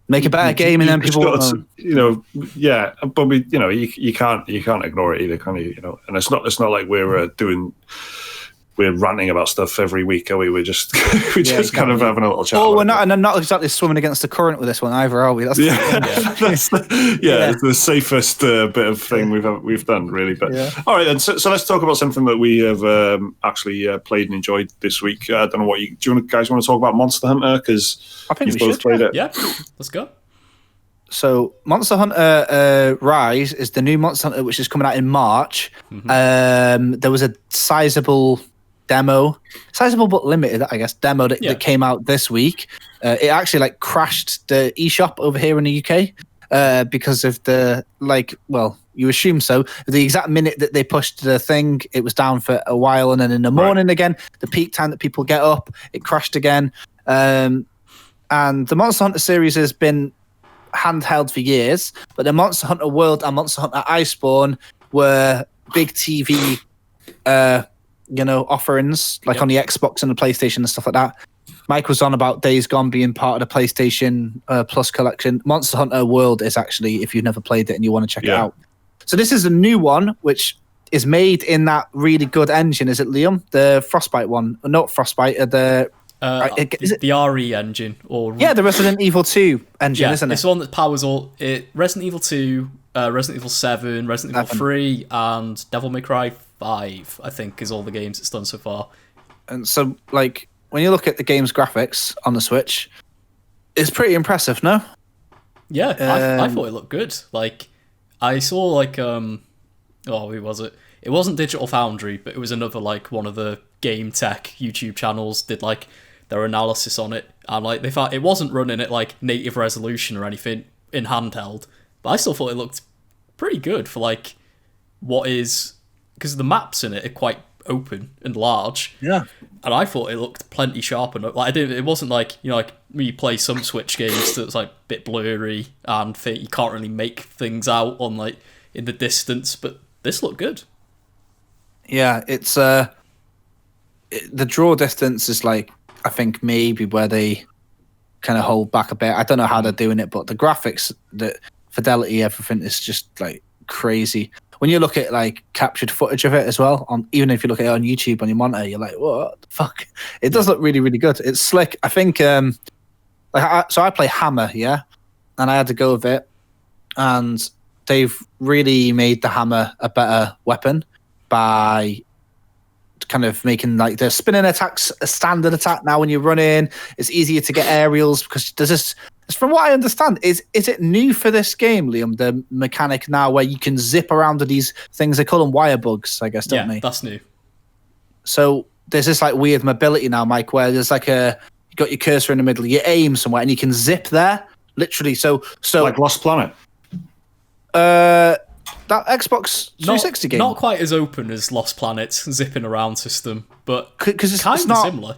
make a better game and then people to, you know, but you can't ignore it either, can you? You know, and it's not like we're ranting about stuff every week, are we? We're just kind of having a little chat. Oh, we're not, and I'm not exactly swimming against the current with this one either, are we? That's it's the safest bit of thing we've done, really. But all right, then. So let's talk about something that we have actually played and enjoyed this week. I don't know what guys want to talk about Monster Hunter, because I think you've both played it. Yeah, let's go. So Monster Hunter Rise is the new Monster Hunter, which is coming out in March. There was a sizable but limited, I guess, demo that came out this week. It actually like crashed the eShop over here in the UK because of the you assume so. The exact minute that they pushed the thing, it was down for a while, and then in the morning again, the peak time that people get up, it crashed again. And the Monster Hunter series has been handheld for years, but the Monster Hunter World and Monster Hunter Iceborne were big TV offerings like on the Xbox and the PlayStation and stuff like that. Mike was on about Days Gone being part of the PlayStation Plus collection. Monster Hunter World is actually, if you've never played it and you want to check it out. So this is a new one, which is made in that really good engine. Is it, Liam? The Frostbite one? Not Frostbite, the RE engine. The Resident Evil 2 engine, isn't it? It's the one that powers all it. Resident Evil 2, Resident Evil 7, Resident Evil 3, and Devil May Cry 5, I think, is all the games it's done so far. And so, like, when you look at the game's graphics on the Switch, it's pretty impressive, no? Yeah, I thought it looked good. Like, I saw, like, who was it? It wasn't Digital Foundry, but it was another, like, one of the game tech YouTube channels did, like, their analysis on it. And, like, they thought it wasn't running at, like, native resolution or anything in handheld, but I still thought it looked pretty good for, like, what is... Because the maps in it are quite open and large. Yeah. And I thought it looked plenty sharp. And like, it wasn't like, you know, like when you play some Switch games that's like a bit blurry and you can't really make things out on like in the distance. But this looked good. Yeah, it's the draw distance is like, I think maybe where they kind of hold back a bit. I don't know how they're doing it, but the graphics, the fidelity, everything is just like crazy. When you look at like captured footage of it as well, even if you look at it on YouTube on your monitor, you're like, what the fuck? It does look really, really good. It's slick. I think, so I play Hammer, and I had to go with it, and they've really made the Hammer a better weapon by kind of making like the spinning attacks a standard attack now. When you run in, it's easier to get aerials because there's this. From what I understand, is it new for this game, Liam? The mechanic now where you can zip around to these things, they call them wire bugs, I guess, don't they? Yeah, that's new. So there's this like weird mobility now, Mike, where there's like you got your cursor in the middle, you aim somewhere, and you can zip there, literally. So like Lost Planet. That Xbox 360 game, not quite as open as Lost Planet's zipping around system, but because it's kind of similar.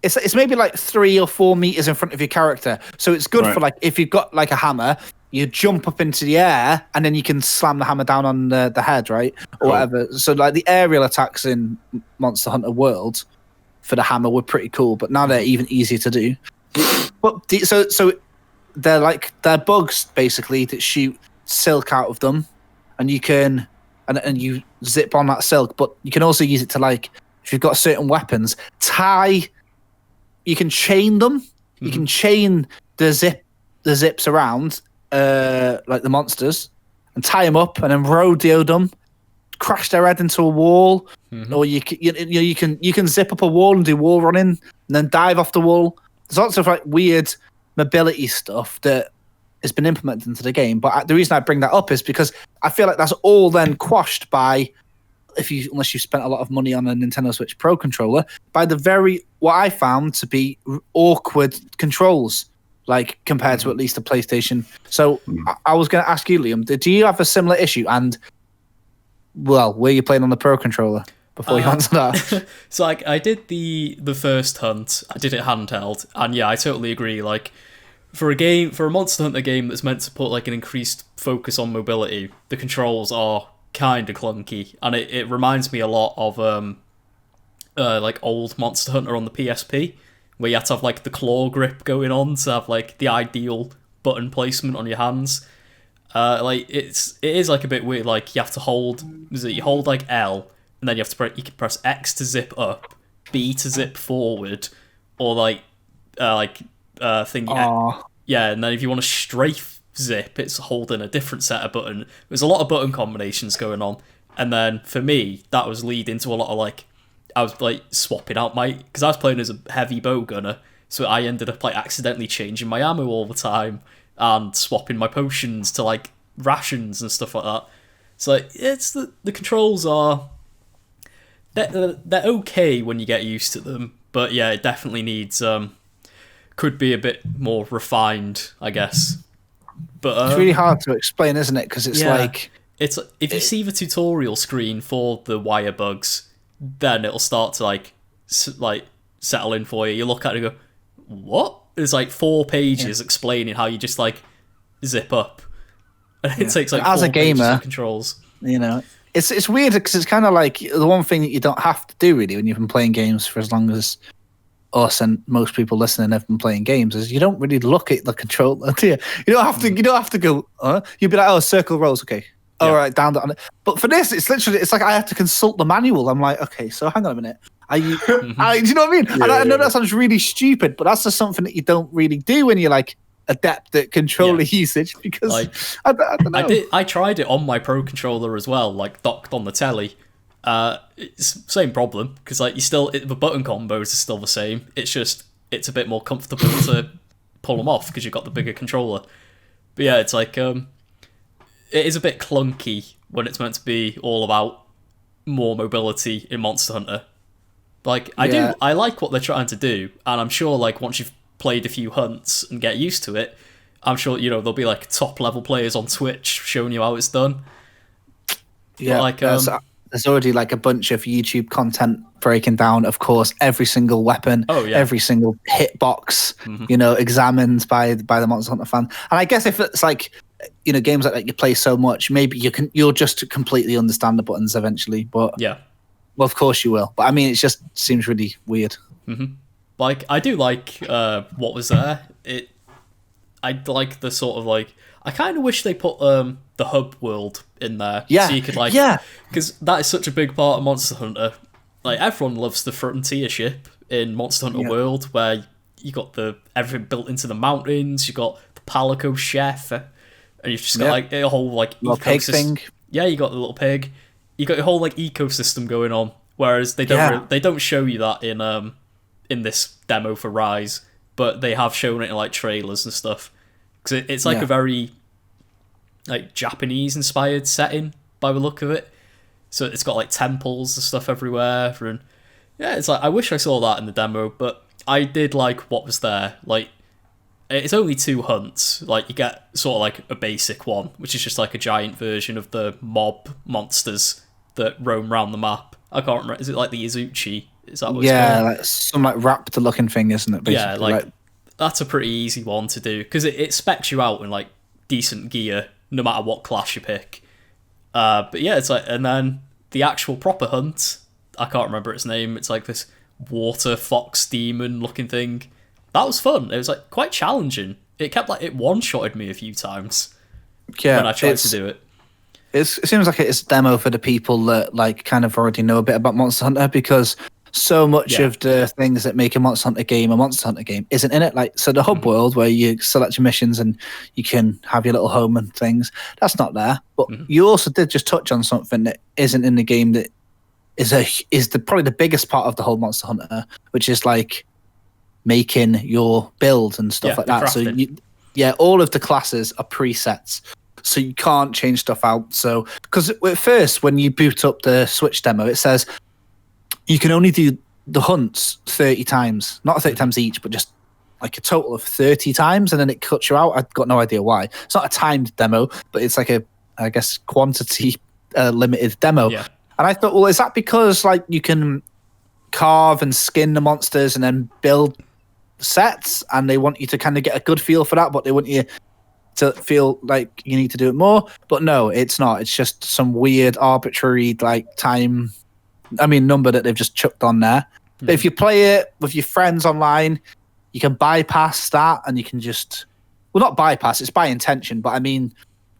it's maybe like 3 or 4 meters in front of your character. So it's good for like if you've got like a hammer, you jump up into the air and then you can slam the hammer down on the head, right? Or whatever. So like the aerial attacks in Monster Hunter World for the hammer were pretty cool, but now they're even easier to do. But so they're bugs basically that shoot silk out of them, and you can and you zip on that silk, but you can also use it to, like, if you've got certain weapons, you can chain them. You can chain the zips around like the monsters and tie them up and then rodeo them, crash their head into a wall, or you can zip up a wall and do wall running and then dive off the wall. There's lots of like weird mobility stuff that has been implemented into the game. But the reason I bring that up is because I feel like that's all then quashed by, unless you spent a lot of money on a Nintendo Switch Pro controller, by what I found to be awkward controls, like compared to at least a PlayStation. So I was going to ask you, Liam, do you have a similar issue? And were you playing on the Pro controller? Before you answer that. So like, I did the first hunt, I did it handheld, and yeah, I totally agree. Like, for a Monster Hunter game that's meant to put like an increased focus on mobility, the controls are kind of clunky, and it reminds me a lot of like old Monster Hunter on the PSP, where you had to have like the claw grip going on to have like the ideal button placement on your hands. Like it is like a bit weird. Like you have to hold, you hold like L, and then you can press X to zip up, B to zip forward, or thingy. Yeah, and then if you want to strafe zip, it's holding a different set of button. There's a lot of button combinations going on, and then for me, that was leading to a lot of like, I was like swapping out because I was playing as a heavy bow gunner, so I ended up like accidentally changing my ammo all the time and swapping my potions to like rations and stuff like that. So like, it's the controls are. They're okay when you get used to them, but yeah, it definitely needs could be a bit more refined, I guess. But it's really hard to explain, isn't it? Because it's like if you see the tutorial screen for the wire bugs, then it'll start to like settle in for you. You look at it and go, "What?" There's like 4 pages explaining how you just like zip up, and it takes like as 4 a gamer pages of controls. You know. It's weird because it's kind of like the one thing that you don't have to do really when you've been playing games for as long as us and most people listening have been playing games is you don't really look at the controller, do you? You don't have to go. You'd be like, oh, circle rolls, okay. All right, down. But for this, it's like I have to consult the manual. I'm like, okay, so hang on a minute. Do you know what I mean? Yeah, I know that sounds really stupid, but that's just something that you don't really do when you're like adept at controller usage, because like, I don't know. I tried it on my Pro controller as well, like docked on the telly. It's same problem because like the button combos are still the same. It's just it's a bit more comfortable to pull them off because you've got the bigger controller. But yeah, it's like it is a bit clunky when it's meant to be all about more mobility in Monster Hunter. Like I like what they're trying to do, and I'm sure like once you've played a few hunts and get used to it, I'm sure there'll be like top level players on Twitch showing you how it's done. Yeah, but, like there's already like a bunch of YouTube content breaking down, of course, every single weapon, every single hitbox, examined by the Monster Hunter fan. And I guess if it's like games like that you play so much, maybe you'll just completely understand the buttons eventually. But yeah, well, of course you will. But I mean, it just seems really weird. Like I do like what was there. I like the sort of like I kind of wish they put the hub world in there, so you could like because that is such a big part of Monster Hunter. Like everyone loves the frontier ship in Monster Hunter World, where you got everything built into the mountains. You got the Palico chef, and you've just got like a whole like little pig thing. Yeah, you got the little pig. You got your whole like ecosystem going on. Whereas they don't show you that in this demo for Rise, but they have shown it in like trailers and stuff. Because it's like a very like Japanese inspired setting by the look of it. So it's got like temples and stuff everywhere, and yeah, it's like I wish I saw that in the demo, but I did like what was there. Like it's only 2 hunts. Like you get sort of like a basic one, which is just like a giant version of the mob monsters that roam around the map. I can't remember. Is it like the Izuchi Is that what it's called? like some like raptor looking thing, isn't it? Yeah, Basically, like that's a pretty easy one to do because it specs you out in like decent gear no matter what class you pick. But yeah, it's like, and then the actual proper hunt, I can't remember its name. It's like this water fox demon looking thing. That was fun. It was like quite challenging. It kept like it one-shotted me a few times when I tried to do it. It seems like it's a demo for the people that like kind of already know a bit about Monster Hunter, because so much of the things that make a Monster Hunter game isn't in it. Like, so the hub world where you select your missions and you can have your little home and things, that's not there. But you also did just touch on something that isn't in the game that is probably the biggest part of the whole Monster Hunter, which is like making your builds and stuff like that. Crafting. So all of the classes are presets, so you can't change stuff out. So because at first when you boot up the Switch demo, it says you can only do the hunts 30 times, not 30 times each, but just like a total of 30 times, and then it cuts you out. I've got no idea why. It's not a timed demo, but it's like I guess quantity limited demo. Yeah. And I thought, well, is that because like you can carve and skin the monsters and then build sets, and they want you to kind of get a good feel for that, but they want you to feel like you need to do it more? But no, it's not. It's just some weird arbitrary like number that they've just chucked on there. But if you play it with your friends online, you can bypass that, and you can just, well, not bypass, it's by intention, but I mean,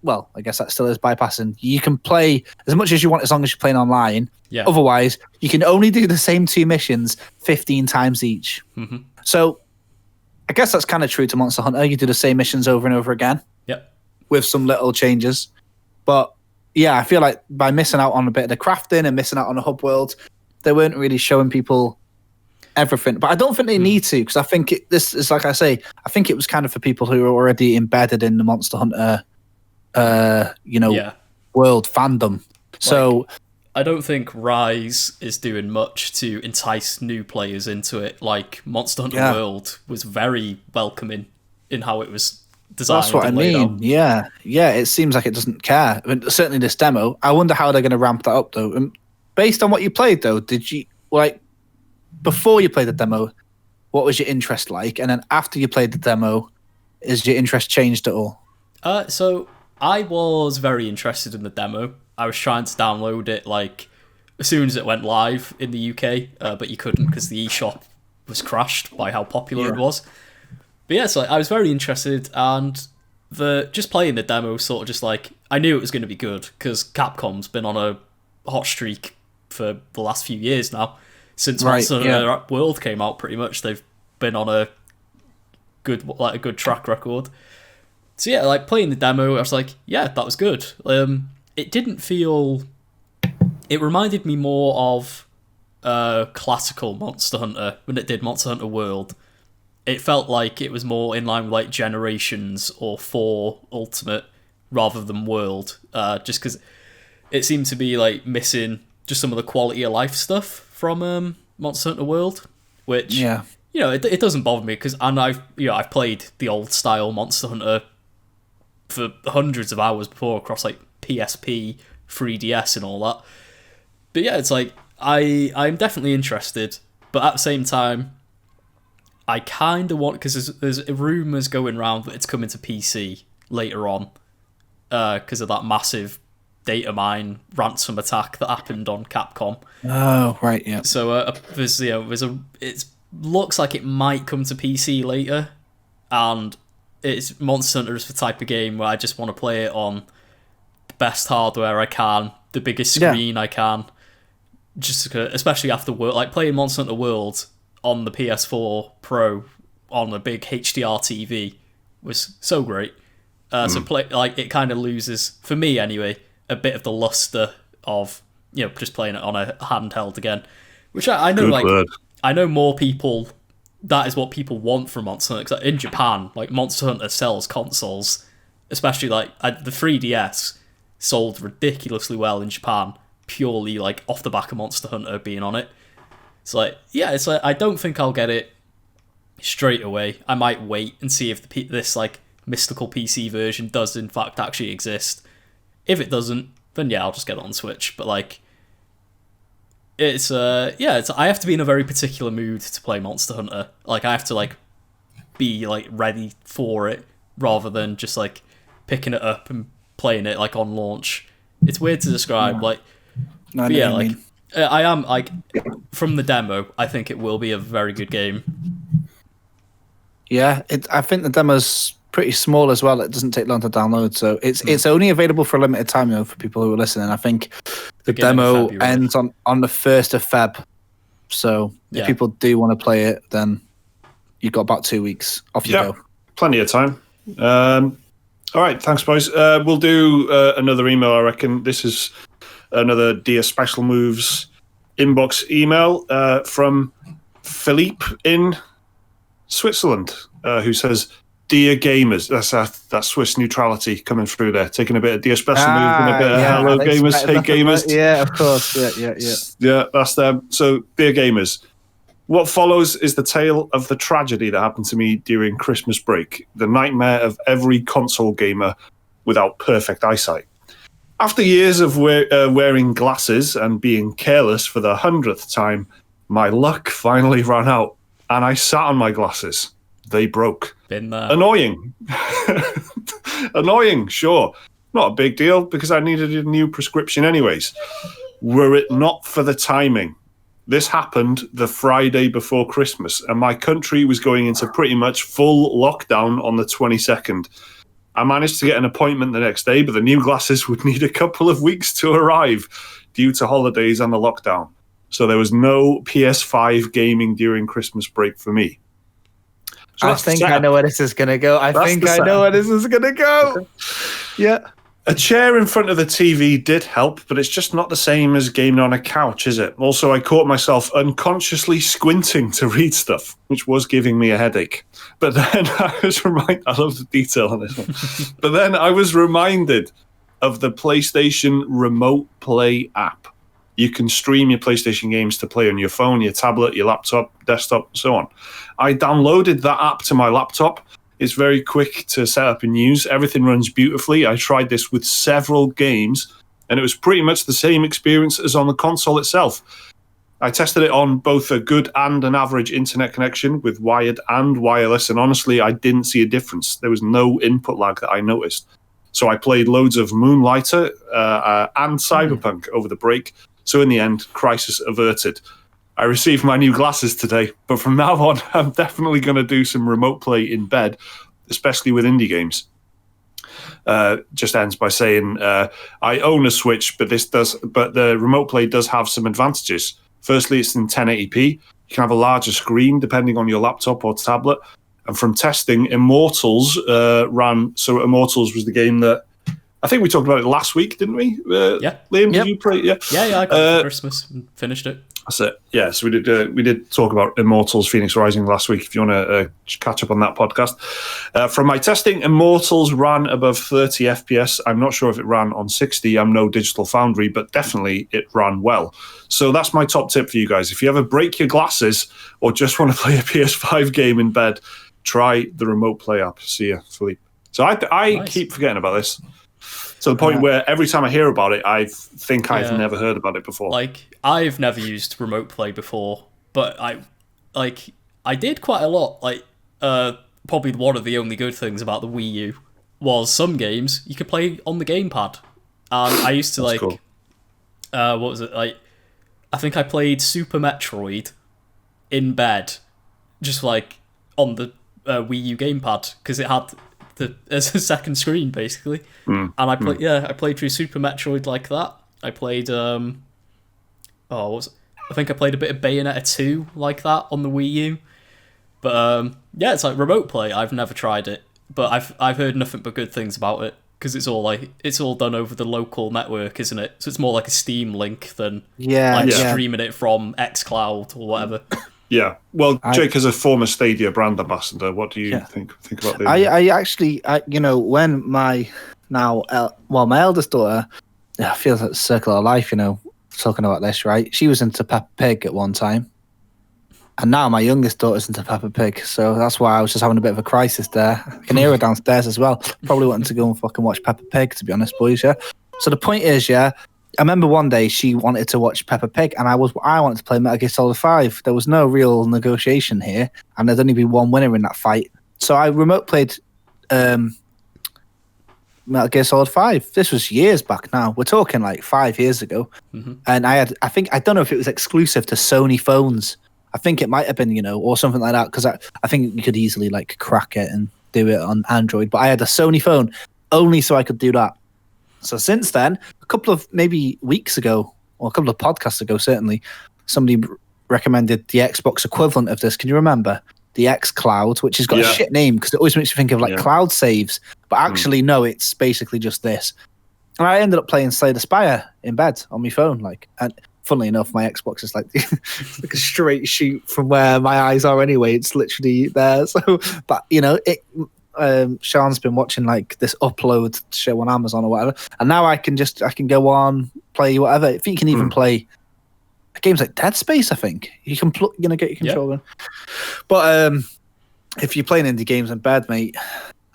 well, I guess that still is bypassing. You can play as much as you want as long as you're playing online. Yeah. Otherwise, you can only do the same 2 missions 15 times each. So I guess that's kind of true to Monster Hunter. You do the same missions over and over again. Yep. With some little changes. But yeah, I feel like by missing out on a bit of the crafting and missing out on the hub world, they weren't really showing people everything. But I don't think they need to, because I think this is, like I say, I think it was kind of for people who are already embedded in the Monster Hunter, world fandom. So I don't think Rise is doing much to entice new players into it. Like Monster Hunter World was very welcoming in how it was designed. That's what I mean. Yeah. It seems like it doesn't care. I mean, certainly this demo. I wonder how they're going to ramp that up, though. And based on what you played, though, did you before you played the demo? What was your interest like? And then after you played the demo, is your interest changed at all? So I was very interested in the demo. I was trying to download it like as soon as it went live in the UK, but you couldn't because the eShop was crashed by how popular it was. But yeah, so I was very interested, and just playing the demo sort of just like, I knew it was going to be good because Capcom's been on a hot streak for the last few years now. Since Monster Hunter World came out, pretty much they've been on a good track record. So yeah, like playing the demo, I was like, yeah, that was good. It didn't feel. It reminded me more of classical Monster Hunter than it did Monster Hunter World. It felt like it was more in line with like Generations or 4 Ultimate rather than World, just because it seemed to be like missing just some of the quality of life stuff from Monster Hunter World, which it doesn't bother me because I've played the old style Monster Hunter for hundreds of hours before across like PSP, 3DS, and all that. But yeah, it's like I'm definitely interested, but at the same time, I kind of want, because there's rumours going around that it's coming to PC later on, because of that massive data mine ransom attack that happened on Capcom. Oh, right, yeah. So it looks like it might come to PC later, and it's Monster Hunter is the type of game where I just want to play it on the best hardware I can, the biggest screen I can, just especially after work, like playing Monster Hunter World on the PS4 Pro on a big HDR TV was so great. So play like it kind of loses, for me anyway, a bit of the luster of just playing it on a handheld again, which I know I know more people. That is what people want from Monster Hunter. 'Cause in Japan, like Monster Hunter sells consoles, especially like the 3DS sold ridiculously well in Japan, purely like off the back of Monster Hunter being on it. It's like, it's like I don't think I'll get it straight away. I might wait and see if this like mystical PC version does in fact actually exist. If it doesn't, then I'll just get it on Switch. But like, it's I have to be in a very particular mood to play Monster Hunter. Like I have to like be like ready for it rather than just like picking it up and playing it like on launch. It's weird to describe. Like, No, but yeah, like I am like from the demo. I think it will be a very good game. Yeah, I think the demo's pretty small as well. It doesn't take long to download, so it's only available for a limited time though for people who are listening. I think the demo ends on the 1st of Feb. So if people do want to play it, then you've got about 2 weeks. Off you go. Plenty of time. All right, thanks, boys. We'll do another email, I reckon. This is another Dear Special Moves inbox email from Philippe in Switzerland, who says, Dear Gamers. That's Swiss neutrality coming through there, taking a bit of Dear Special Moves and a bit of Hello Gamers, Hey Gamers. Yeah, of course. Yeah. Yeah, that's them. So, Dear Gamers, what follows is the tale of the tragedy that happened to me during Christmas break, the nightmare of every console gamer without perfect eyesight. After years of wearing glasses and being careless for the 100th time, my luck finally ran out, and I sat on my glasses. They broke. Been there. Annoying. Annoying, sure. Not a big deal, because I needed a new prescription anyways. Were it not for the timing. This happened the Friday before Christmas, and my country was going into pretty much full lockdown on the 22nd. I managed to get an appointment the next day, but the new glasses would need a couple of weeks to arrive due to holidays and the lockdown. So there was no PS5 gaming during Christmas break for me. So I think I know where this is going to go. I know where this is going to go. Okay. Yeah. A chair in front of the TV did help, but it's just not the same as gaming on a couch, is it? Also, I caught myself unconsciously squinting to read stuff, which was giving me a headache. But then I was reminded, I love the detail on this one. But then I was reminded of the PlayStation Remote Play app. You can stream your PlayStation games to play on your phone, your tablet, your laptop, desktop, and so on. I downloaded that app to my laptop. It's very quick to set up and use. Everything runs beautifully. I tried this with several games, and it was pretty much the same experience as on the console itself. I tested it on both a good and an average internet connection with wired and wireless, and honestly, I didn't see a difference. There was no input lag that I noticed. So I played loads of Moonlighter and Cyberpunk over the break. So in the end, crisis averted. I received my new glasses today, but from now on, I'm definitely going to do some remote play in bed, especially with indie games. Just ends by saying, I own a Switch, but the remote play does have some advantages. Firstly, it's in 1080p. You can have a larger screen depending on your laptop or tablet. And from testing, Immortals ran. So Immortals was the game that I think we talked about it last week, didn't we? Yeah. Liam, did you play? Yeah. Yeah. I got it for Christmas and finished it. That's it. Yeah, so we did talk about Immortals Phoenix Rising last week, if you want to catch up on that podcast. From my testing, Immortals ran above 30 FPS. I'm not sure if it ran on 60. I'm no Digital Foundry, but definitely it ran well. So that's my top tip for you guys. If you ever break your glasses or just want to play a PS5 game in bed, try the Remote Play app. See ya, Philippe. So I keep forgetting about this. To the point where every time I hear about it, I think I've never heard about it before. Like, I've never used Remote Play before, but I did quite a lot. Like, probably one of the only good things about the Wii U was some games you could play on the gamepad. And I used to cool. What was it? Like, I think I played Super Metroid in bed, just like on the Wii U gamepad, because it had as a second screen basically, and I played through Super Metroid like that. I played I think I played a bit of Bayonetta 2 like that on the Wii U. But it's like Remote Play. I've never tried it, but I've heard nothing but good things about it, because it's all done over the local network, isn't it? So it's more like a Steam link than streaming it from xCloud or whatever. Yeah, well, Jake, as a former Stadia brand ambassador, what do you think about this? I actually, when my my eldest daughter, I feel like a circle of life, talking about this, right? She was into Peppa Pig at one time, and now my youngest daughter's into Peppa Pig, so that's why I was just having a bit of a crisis there. I can hear her downstairs as well. Probably wanting to go and fucking watch Peppa Pig, to be honest, boys, yeah? So the point is, I remember one day she wanted to watch Peppa Pig, and I wanted to play Metal Gear Solid 5. There was no real negotiation here, and there'd only be one winner in that fight. So I remote played Metal Gear Solid 5. This was years back now. We're talking like 5 years ago. Mm-hmm. And I don't know if it was exclusive to Sony phones. I think it might have been, or something like that, because I think you could easily like crack it and do it on Android. But I had a Sony phone only so I could do that. So since then, a couple of maybe weeks ago, or a couple of podcasts ago, certainly, somebody recommended the Xbox equivalent of this. Can you remember? The X Cloud, which has got a shit name because it always makes you think of like cloud saves. But actually, no, it's basically just this. And I ended up playing Slay the Spire in bed on my phone. And funnily enough, my Xbox is like, like a straight shoot from where my eyes are anyway. It's literally there. So, but Sean's been watching like this upload show on Amazon or whatever, and now I can go on, play whatever. If you can even play games like Dead Space, I think you can get your controller. Yeah. But if you're playing indie games in bed, mate,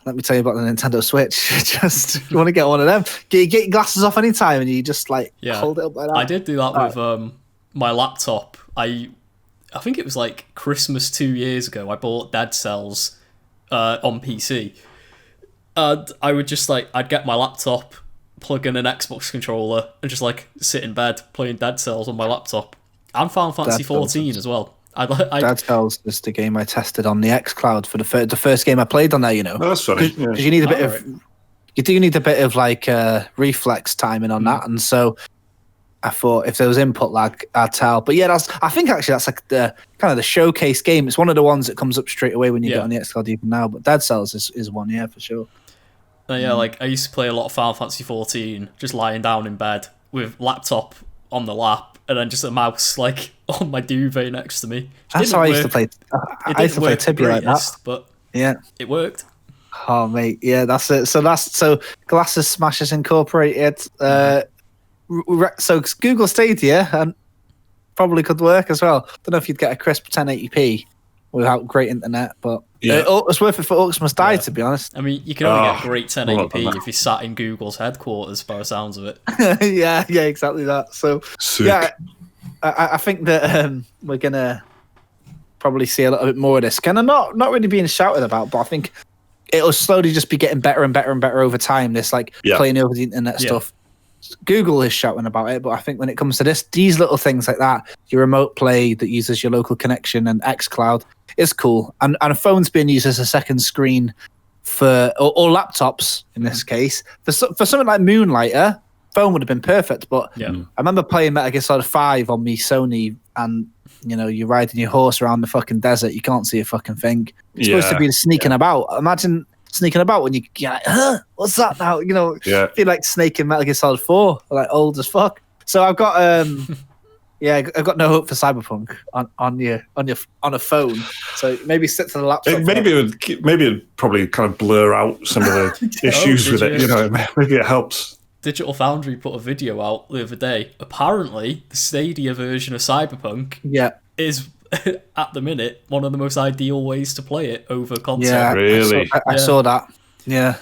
let me tell you about the Nintendo Switch. Just you want to get one of them, get your glasses off anytime, and you just hold it up like that. I did do that with my laptop. I think it was like Christmas 2 years ago. I bought Dead Cells on PC. And I would just I'd get my laptop, plug in an Xbox controller, and just sit in bed playing Dead Cells on my laptop. And Final Fantasy 14 as well. Dead Cells is the game I tested on the X Cloud for the first game I played on there. Oh, that's funny. Because you need a bit of, you do need a bit of reflex timing on that, and so I thought if there was input lag, I'd tell. But yeah, I think actually that's like the kind of the showcase game. It's one of the ones that comes up straight away when you get on the X Cloud even now. But Dead Cells is one, for sure. I used to play a lot of Final Fantasy 14, just lying down in bed with laptop on the lap, and then just a mouse on my duvet next to me. That's how I used to play. I used to play Tibia like that, but it worked. Oh mate, yeah, that's it. So Glasses Smashers Incorporated. So Google Stadia and probably could work as well. Don't know if you'd get a crisp 1080p without great internet, but it's worth it for Orcs Must Die, to be honest. I mean, you can only get great 1080p if you sat in Google's headquarters, by the sounds of it. yeah, exactly that. So sick. I think that we're gonna probably see a little bit more of this. Kind of not really being shouted about, but I think it'll slowly just be getting better and better and better over time. This playing over the internet stuff. Google is shouting about it, but I think when it comes to these little things like that, your remote play that uses your local connection and xCloud is cool. And a phone's being used as a second screen for, or laptops in this case. For something like Moonlighter, phone would have been perfect, but I remember playing Metal Gear Solid 5 on me Sony, and you're riding your horse around the fucking desert, you can't see a fucking thing. You're supposed to be sneaking about. Imagine sneaking about when you're like, what's that now? Feel like Snake in Metal Gear Solid 4, old as fuck. So I've got I've got no hope for Cyberpunk on a phone. So maybe sit to the laptop. Maybe it would probably kind of blur out some of the issues with it. Maybe it helps. Digital Foundry put a video out the other day. Apparently, the Stadia version of Cyberpunk is at the minute one of the most ideal ways to play it over console. Yeah, really. I saw that. Yeah,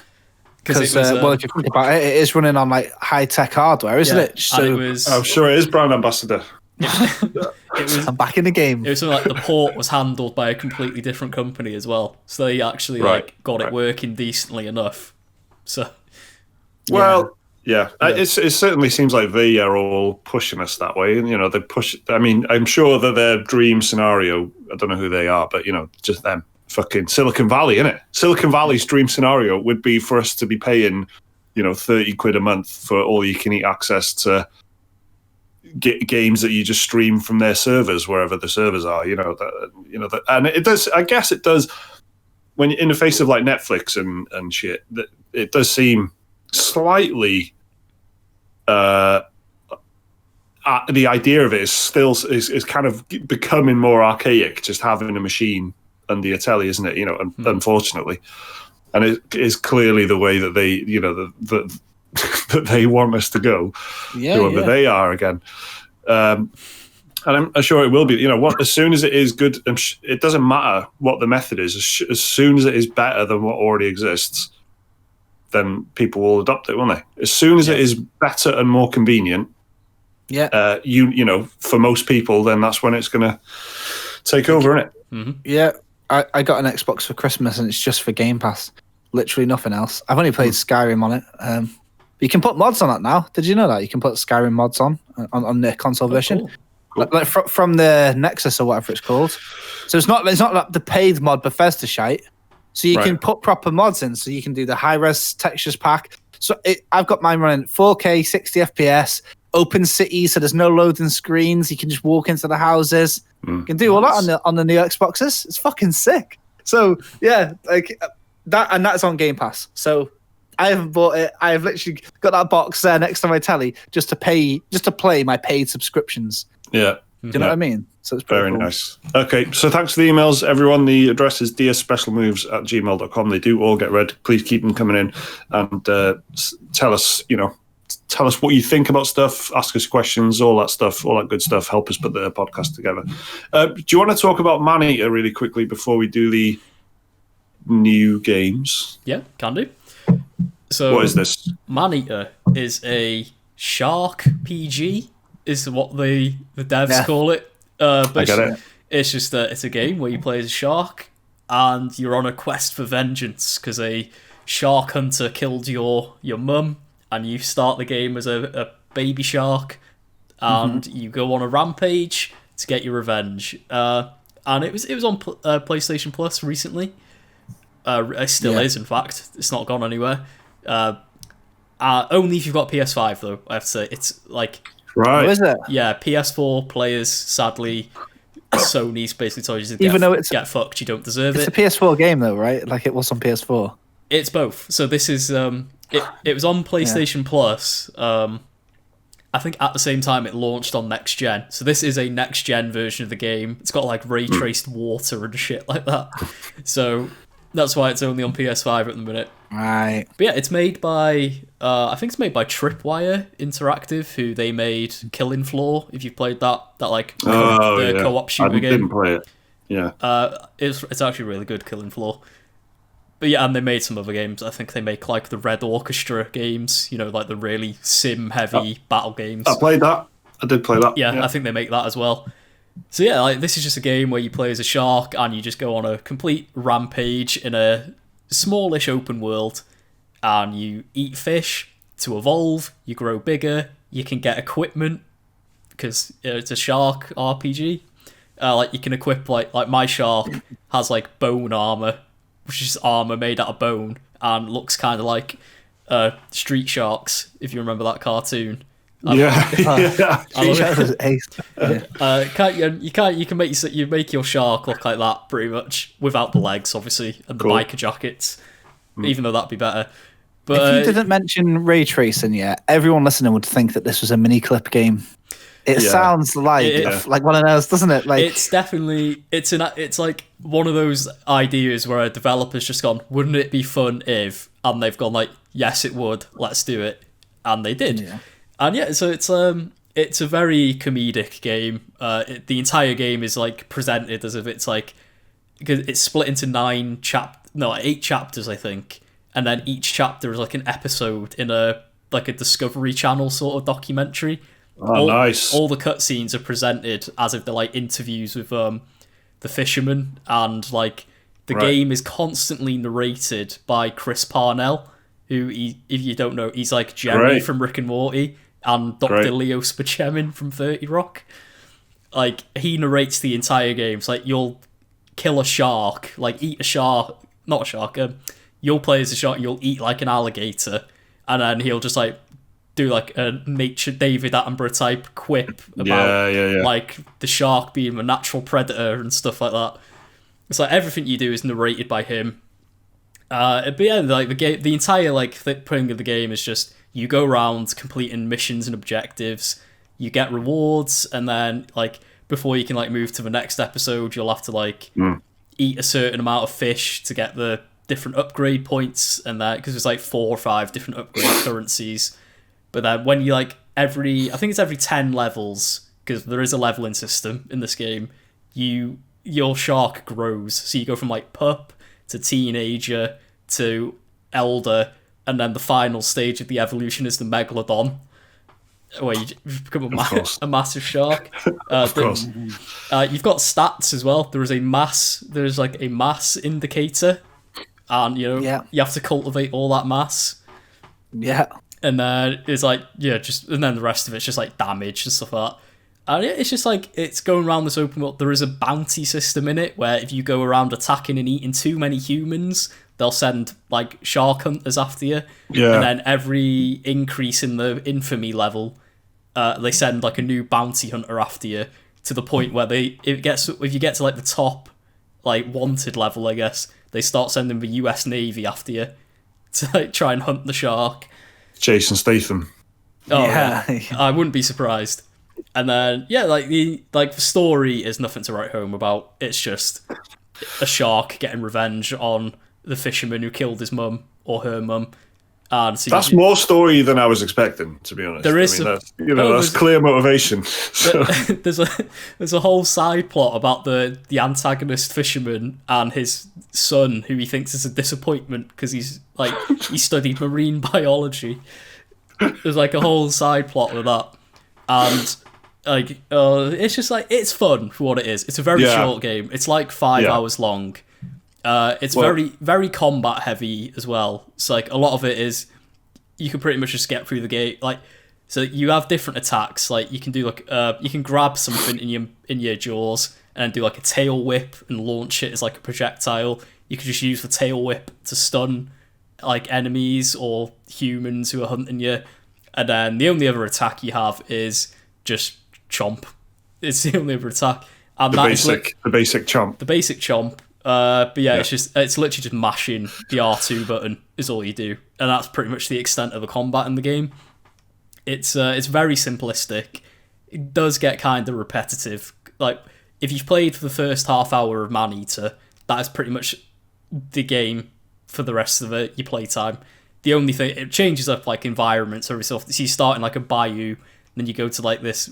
because if you think about it, it is running on high tech hardware, isn't it? So I'm sure it is, brand ambassador. I'm back in the game. It was something the port was handled by a completely different company as well, so they actually got it working decently enough. So, it certainly seems like they are all pushing us that way, and they push. I mean, I'm sure that their dream scenario. I don't know who they are, but just them. Fucking Silicon Valley, innit? Silicon Valley's dream scenario would be for us to be paying, 30 quid a month for all you can eat access to games that you just stream from their servers, wherever the servers are. And it does. I guess it does. When in the face of Netflix and shit, that it does seem slightly. The idea of it is kind of becoming more archaic. Just having a machine under your telly, isn't it? Unfortunately, and it is clearly the way that they, that they want us to go. That they are again, and I'm sure it will be. As soon as it is good, it doesn't matter what the method is. As soon as it is better than what already exists, then people will adopt it, won't they? As soon as it is better and more convenient, Yeah. You know, for most people, then that's when it's going to take over, isn't it? Mm-hmm. Yeah. I got an Xbox for Christmas and it's just for Game Pass. Literally nothing else. I've only played Skyrim on it. You can put mods on it now. Did you know that? You can put Skyrim mods on the console version. Cool. Like from the Nexus or whatever it's called. So it's not like the paid mod Bethesda shite. So you can put proper mods in. So you can do the high-res textures pack. So I've got mine running 4K, 60 FPS, open city, so there's no loading screens. You can just walk into the houses. You can do all that on the new Xboxes. It's fucking sick. So yeah, like that, and that's on Game Pass. So I haven't bought it. I have literally got that box there next to my telly just to play my paid subscriptions. Yeah. Do you know what I mean? So it's very cool. nice. Okay, so thanks for the emails, everyone. The address is dearspecialmoves@gmail.com. They do all get read. Please keep them coming in and tell us what you think about stuff, ask us questions, all that stuff, all that good stuff. Help us put the podcast together. Do you want to talk about Maneater really quickly before we do the new games? Yeah, can do. So what is this? Maneater is a shark PG, is what the devs call it. But I get it. It's just it's a game where you play as a shark and you're on a quest for vengeance because a shark hunter killed your mum, and you start the game as a baby shark, and you go on a rampage to get your revenge. And it was on PlayStation Plus recently. It still is, in fact. It's not gone anywhere. Only if you've got PS5, though. I have to say, it's like right. Oh, is it? Yeah, PS4 players. Sadly, Sony's basically told you to get fucked. You don't deserve it's it. It's a PS4 game, though, right? Like it was on PS4. It's both. So this is it was on PlayStation Plus. I think at the same time it launched on next gen. So this is a next gen version of the game. It's got like ray traced water and shit like that. So that's why it's only on PS5 at the minute. Right. But yeah, it's made by I think it's made by Tripwire Interactive, who they made Killing Floor. If you've played that like co-op shooter game. I didn't play it. Yeah. It's actually really good, Killing Floor. But yeah, and they made some other games. I think they make like the Red Orchestra games, you know, like the really sim-heavy battle games. I played that. I did play that. Yeah, I think they make that as well. So yeah, like this is just a game where you play as a shark and you just go on a complete rampage in a smallish open world, and you eat fish to evolve. You grow bigger. You can get equipment because it's a shark RPG. Like you can equip like my shark has like bone armor, which is armor made out of bone and looks kind of like Street Sharks, if you remember that cartoon. Yeah. Street Sharks was ace. You can make your shark look like that pretty much without the legs, obviously, and the biker jackets. Even though that'd be better. But if you didn't mention ray tracing yet, everyone listening would think that this was a mini clip game. It sounds like one of those, doesn't it? Like it's definitely it's like one of those ideas where a developer's just gone, wouldn't it be fun if, and they've gone like, yes it would, let's do it, and they did. And yeah, so it's a very comedic game. The entire game is like presented as if it's like, because it's split into 8 chapters, I think, and then each chapter is like an episode in a Discovery Channel sort of documentary. Nice. All the cutscenes are presented as if they're like interviews with the fishermen, and like the game is constantly narrated by Chris Parnell, who if you don't know, he's like Jeremy from Rick and Morty and Dr. Leo Spacemin from 30 Rock. Like he narrates the entire game. It's like you'll kill a shark, like eat a shark, not a shark. You'll play as a shark, you'll eat like an alligator, and then he'll just like do like a nature David Attenborough type quip about like the shark being a natural predator and stuff like that. It's like everything you do is narrated by him. But yeah, like the entire like thing of the game is just you go around completing missions and objectives. You get rewards, and then like before you can like move to the next episode, you'll have to like eat a certain amount of fish to get the different upgrade points, and that because there's like 4 or 5 different upgrade currencies. But then when you like I think it's every 10 levels, because there is a leveling system in this game, your shark grows. So you go from like pup to teenager to elder, and then the final stage of the evolution is the megalodon. where you become course. a massive shark. Of course. You've got stats as well. There's like a mass indicator, and you have to cultivate all that mass. Yeah. And then it's like, and then the rest of it's just like damage and stuff like that. And it's just like, it's going around this open world. There is a bounty system in it where if you go around attacking and eating too many humans, they'll send like shark hunters after you. Yeah. And then every increase in the infamy level, they send like a new bounty hunter after you, to the point where if you get to like the top, like wanted level, I guess, they start sending the US Navy after you to like try and hunt the shark. Jason Statham. Oh yeah. I wouldn't be surprised. And then the story is nothing to write home about. It's just a shark getting revenge on the fisherman who killed his mum or her mum. And so that's more story than I was expecting, to be honest. There is that's clear motivation. So. There's a whole side plot about the antagonist fisherman and his son, who he thinks is a disappointment because he studied marine biology. There's like a whole side plot with that, and it's just like, it's fun for what it is. It's a very short game. It's like 5 hours long. It's very, very combat heavy as well. It's like a lot of it is you can pretty much just get through the game. Like, so you have different attacks. Like you can do you can grab something in your jaws and do like a tail whip and launch it as like a projectile. You can just use the tail whip to stun like enemies or humans who are hunting you. And then the only other attack you have is just chomp. It's the only other attack. And the basic chomp. The basic chomp. But it's literally just mashing the R2 button is all you do, and that's pretty much the extent of the combat in the game. It's very simplistic. It does get kind of repetitive. Like if you've played for the first half hour of Maneater, that is pretty much the game for the rest of your playtime. The only thing, it changes up like environments every so often. So you start in like a bayou, then you go to like this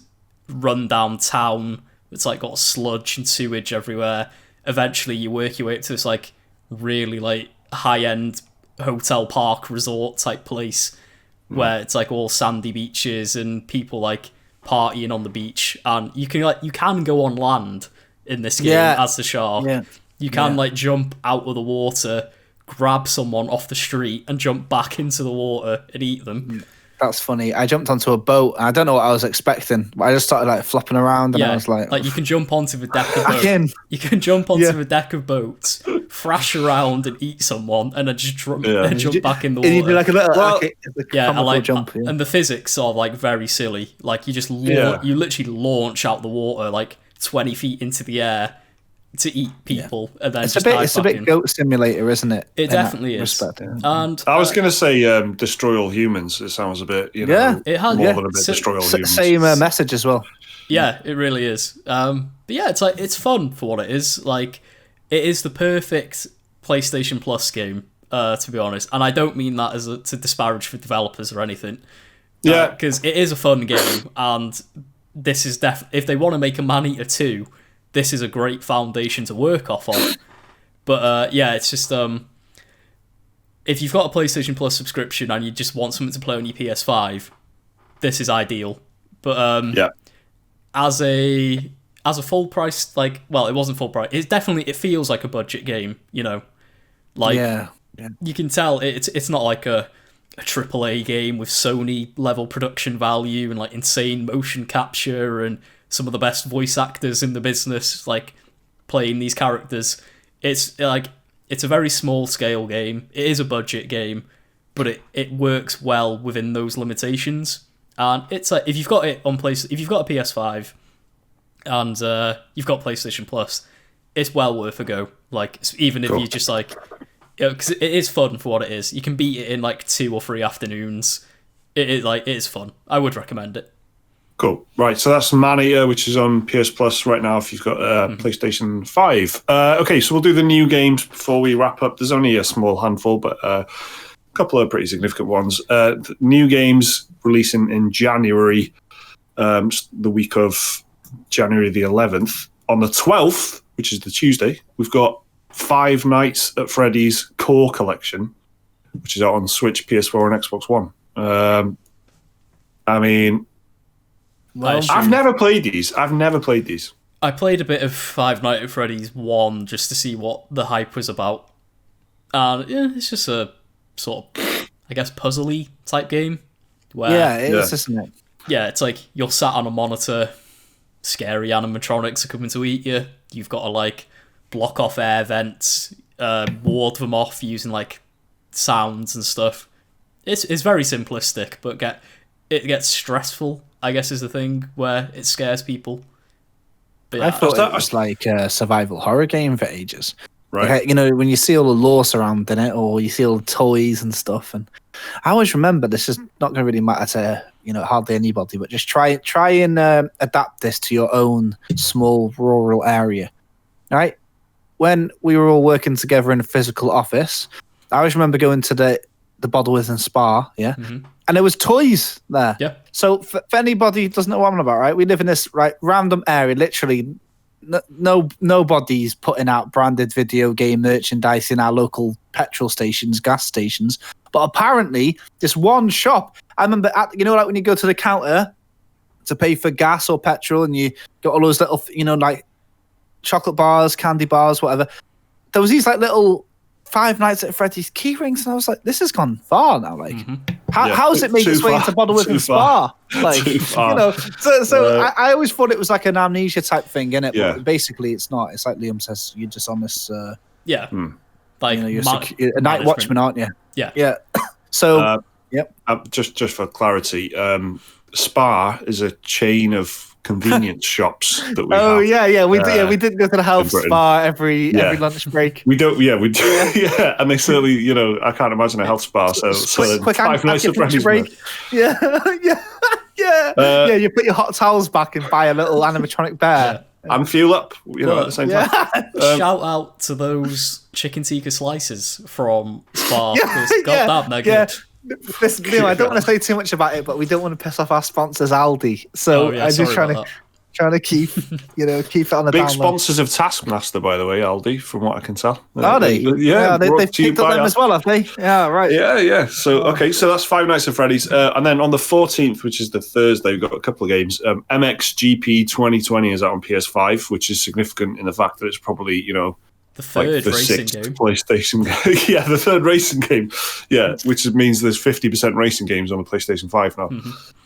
rundown town that's like got sludge and sewage everywhere. Eventually you work your way up to this like really like high-end hotel park resort type place where it's like all sandy beaches and people like partying on the beach, and you can go on land in this game as the shark. You can like jump out of the water, grab someone off the street and jump back into the water and eat them. That's funny. I jumped onto a boat. I don't know what I was expecting, but I just started like flopping around, and I was like you can jump onto the deck of boats. You can jump onto the deck of boats, thrash around and eat someone, and then just jump back in the water. You'd be like a little jump. And the physics are like very silly. Like you just you literally launch out the water like 20 feet into the air to eat people, and then it's a bit Goat Simulator, isn't it? It definitely is. And I was going to say destroy all humans. It sounds a bit, it has more than a bit destroy all humans. Same message as well. Yeah, it really is. But yeah, it's like it's fun for what it is. Like it is the perfect PlayStation Plus game, to be honest. And I don't mean that to disparage for developers or anything. Yeah, because it is a fun game, and this is if they want to make a Maneater 2. This is a great foundation to work off of. But it's just if you've got a PlayStation Plus subscription and you just want something to play on your PS5, this is ideal. But as a full price, it wasn't full price. It feels like a budget game, Like you can tell it's not like a AAA game with Sony level production value and like insane motion capture and some of the best voice actors in the business, like playing these characters. It's a very small scale game. It is a budget game, but it works well within those limitations. And it's like if you've got it on if you've got a PS5 and you've got PlayStation Plus, it's well worth a go. Like even if you just because it is fun for what it is. You can beat it in like 2 or 3 afternoons. It is fun. I would recommend it. Cool. Right, so that's Maneater, which is on PS Plus right now if you've got PlayStation 5. Okay, so we'll do the new games before we wrap up. There's only a small handful, but a couple of pretty significant ones. New games releasing in January, the week of January the 11th. On the 12th, which is the Tuesday, we've got Five Nights at Freddy's Core Collection, which is out on Switch, PS4, and Xbox One. I mean, Well, I've never played these. I played a bit of Five Nights at Freddy's 1 just to see what the hype was about. And yeah, it's just a sort of, I guess, puzzly type game. Where, it is, isn't it? Yeah, it's like you're sat on a monitor, scary animatronics are coming to eat you. You've got to like block off air vents, ward them off using like sounds and stuff. It's very simplistic, but it gets stressful, I guess, is the thing where it scares people. But yeah, I thought it was like a survival horror game for ages. Right. Like, you know, when you see all the lore surrounding it, or you see all the toys and stuff, and I always remember this is not going to really matter to hardly anybody, but just try and adapt this to your own small rural area. All right, when we were all working together in a physical office, I always remember going to the Bottlewith and Spa, and there was toys there. Yeah. So for anybody who doesn't know what I'm about, right, we live in this random area, literally. Nobody's putting out branded video game merchandise in our local petrol stations, gas stations. But apparently, this one shop, I remember, like when you go to the counter to pay for gas or petrol, and you got all those little, like chocolate bars, candy bars, whatever. There was these like little Five Nights at Freddy's key rings, and I was like, this has gone far now. Like, how's it made its way into Bottlewith and Spa? Like, I always thought it was like an Amnesia type thing, innit? Yeah. But basically, it's not. It's like Liam says, you're just on this. like you're a night watchman, aren't you? Yeah. So, yep. Just for clarity, Spa is a chain of convenience shops that we have. We did go to the health spa every lunch break. We do, yeah, and they certainly, I can't imagine a health spa. So quick Five Nights at Freddy's break. Yeah. You put your hot towels back and buy a little animatronic bear. And fuel up, at the same time. Shout out to those chicken tikka slices from Spa. Goddamn, they're good. Listen, I don't want to say too much about it, but we don't want to piss off our sponsors, Aldi. So I'm just trying to keep, keep it on the big download. Sponsors of Taskmaster, by the way, Aldi, from what I can tell. Are they? Yeah, they've picked up them as well, have they? Yeah, right. Yeah. So so that's Five Nights at Freddy's, and then on the 14th, which is the Thursday, we've got a couple of games. MXGP 2020 is out on PS5, which is significant in the fact that it's probably the third racing game. PlayStation game. The third racing game. Yeah, which means there's 50% racing games on the PlayStation 5 now.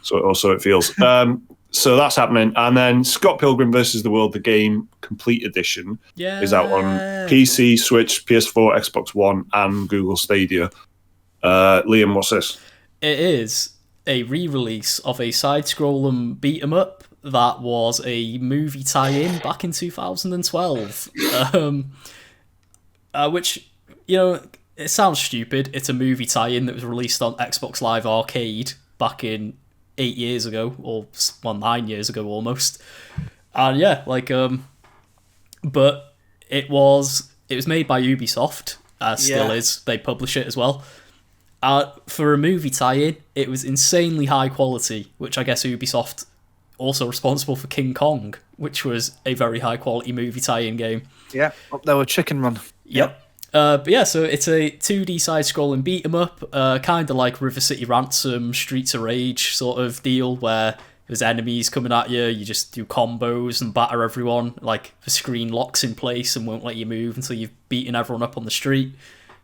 So it feels. So that's happening. And then Scott Pilgrim vs. the World, the game complete edition, is out on PC, Switch, PS4, Xbox One, and Google Stadia. Liam, what's this? It is a re-release of a side-scrolling beat-em-up that was a movie tie-in back in 2012. Which, it sounds stupid. It's a movie tie-in that was released on Xbox Live Arcade back in 8 years ago, or 9 years ago almost. And but it was made by Ubisoft, still is. They publish it as well. For a movie tie-in, it was insanely high quality, which I guess Ubisoft also responsible for King Kong, which was a very high quality movie tie-in game. Yeah, up there with Chicken Run. Yep. So it's a 2D side-scrolling beat-em-up, kind of like River City Ransom, Streets of Rage sort of deal, where there's enemies coming at you, you just do combos and batter everyone, like the screen locks in place and won't let you move until you've beaten everyone up on the street.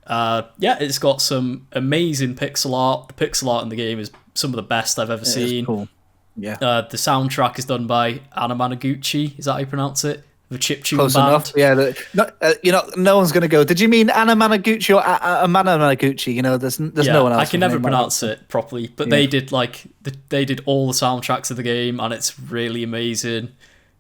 It's got some amazing pixel art. The pixel art in the game is some of the best I've ever seen. Cool. Yeah. The soundtrack is done by Anna Managuchi. Is that how you pronounce it? The chiptune Close band. enough. Yeah. No one's going to go, did you mean Anna Managuchi or Amana Managuchi? There's no one else. I can never pronounce it properly, but they did they did all the soundtracks of the game, and it's really amazing.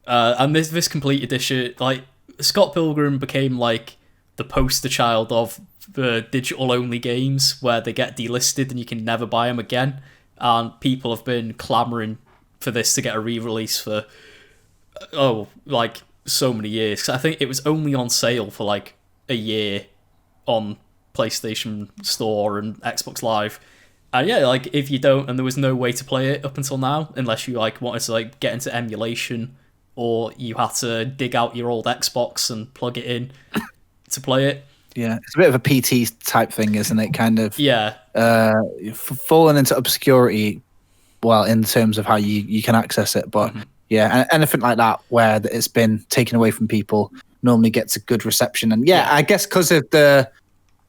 And this complete edition, like Scott Pilgrim became like the poster child of the digital only games where they get delisted and you can never buy them again. And people have been clamoring for this to get a re-release for so many years. I think it was only on sale for like a year on PlayStation Store and Xbox Live. And if you don't, and there was no way to play it up until now, unless you wanted to get into emulation, or you had to dig out your old Xbox and plug it in to play it. Yeah, it's a bit of a PT type thing, isn't it? Kind of. Yeah. Falling into obscurity well, in terms of how you can access it. But yeah, anything like that where it's been taken away from people normally gets a good reception. And yeah. I guess because of the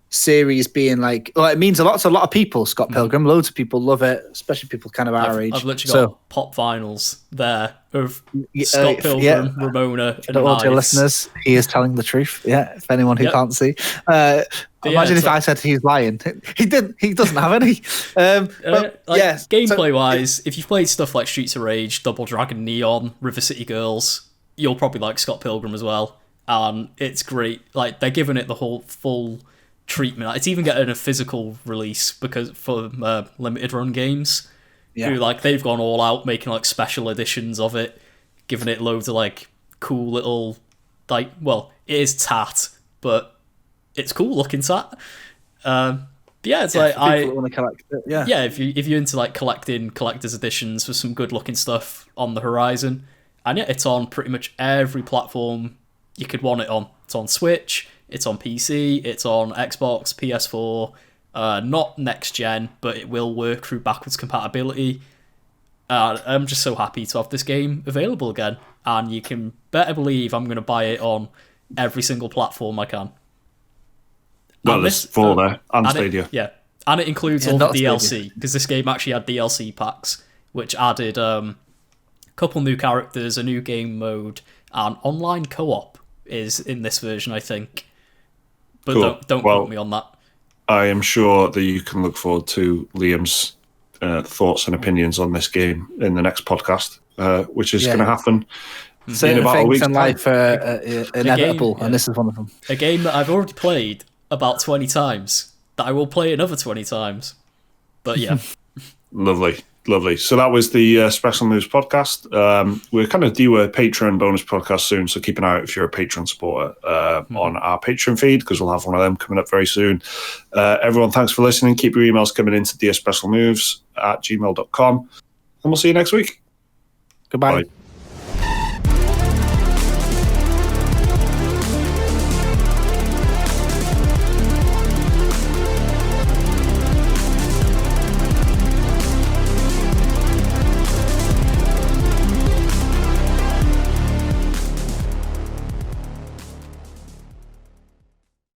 series being like, well, it means a lot to a lot of people. Scott Pilgrim, loads of people love it, especially people kind of our age. I've literally got pop vinyls there of Scott Pilgrim, Ramona, and all Knives. your listeners, he is telling the truth. Yeah, if anyone who can't see, imagine if I said he's lying. He didn't. He doesn't have any. Gameplay wise, if you've played stuff like Streets of Rage, Double Dragon, Neon, River City Girls, you'll probably like Scott Pilgrim as well. And it's great. Like, they're giving it the whole full treatment. It's even getting a physical release because for limited run games, who like they've gone all out making like special editions of it, giving it loads of like cool little like, well, it is tat, but it's cool looking tat. It's like I want to collect it. If you're into like collecting collector's editions for some good looking stuff on the horizon, and it's on pretty much every platform you could want it on. It's on Switch, it's on PC, it's on Xbox, PS4, not next gen, but it will work through backwards compatibility. I'm just so happy to have this game available again, and you can better believe I'm going to buy it on every single platform I can. Well, there's 4 there, and Stadia. And it includes all the DLC, because this game actually had DLC packs, which added a couple new characters, a new game mode, and online co-op is in this version, I think. But cool. don't quote me on that. I am sure that you can look forward to Liam's thoughts and opinions on this game in the next podcast, which is going to happen in about a week's time. Life inevitable, and this is one of them. A game that I've already played about 20 times, that I will play another 20 times. But yeah. Lovely. So that was the Special Moves podcast. We're kind of due a Patreon bonus podcast soon, so keep an eye out if you're a Patreon supporter on our Patreon feed, because we'll have one of them coming up very soon. Everyone, thanks for listening. Keep your emails coming into dearspecialmoves@gmail.com, and we'll see you next week. Goodbye. Bye.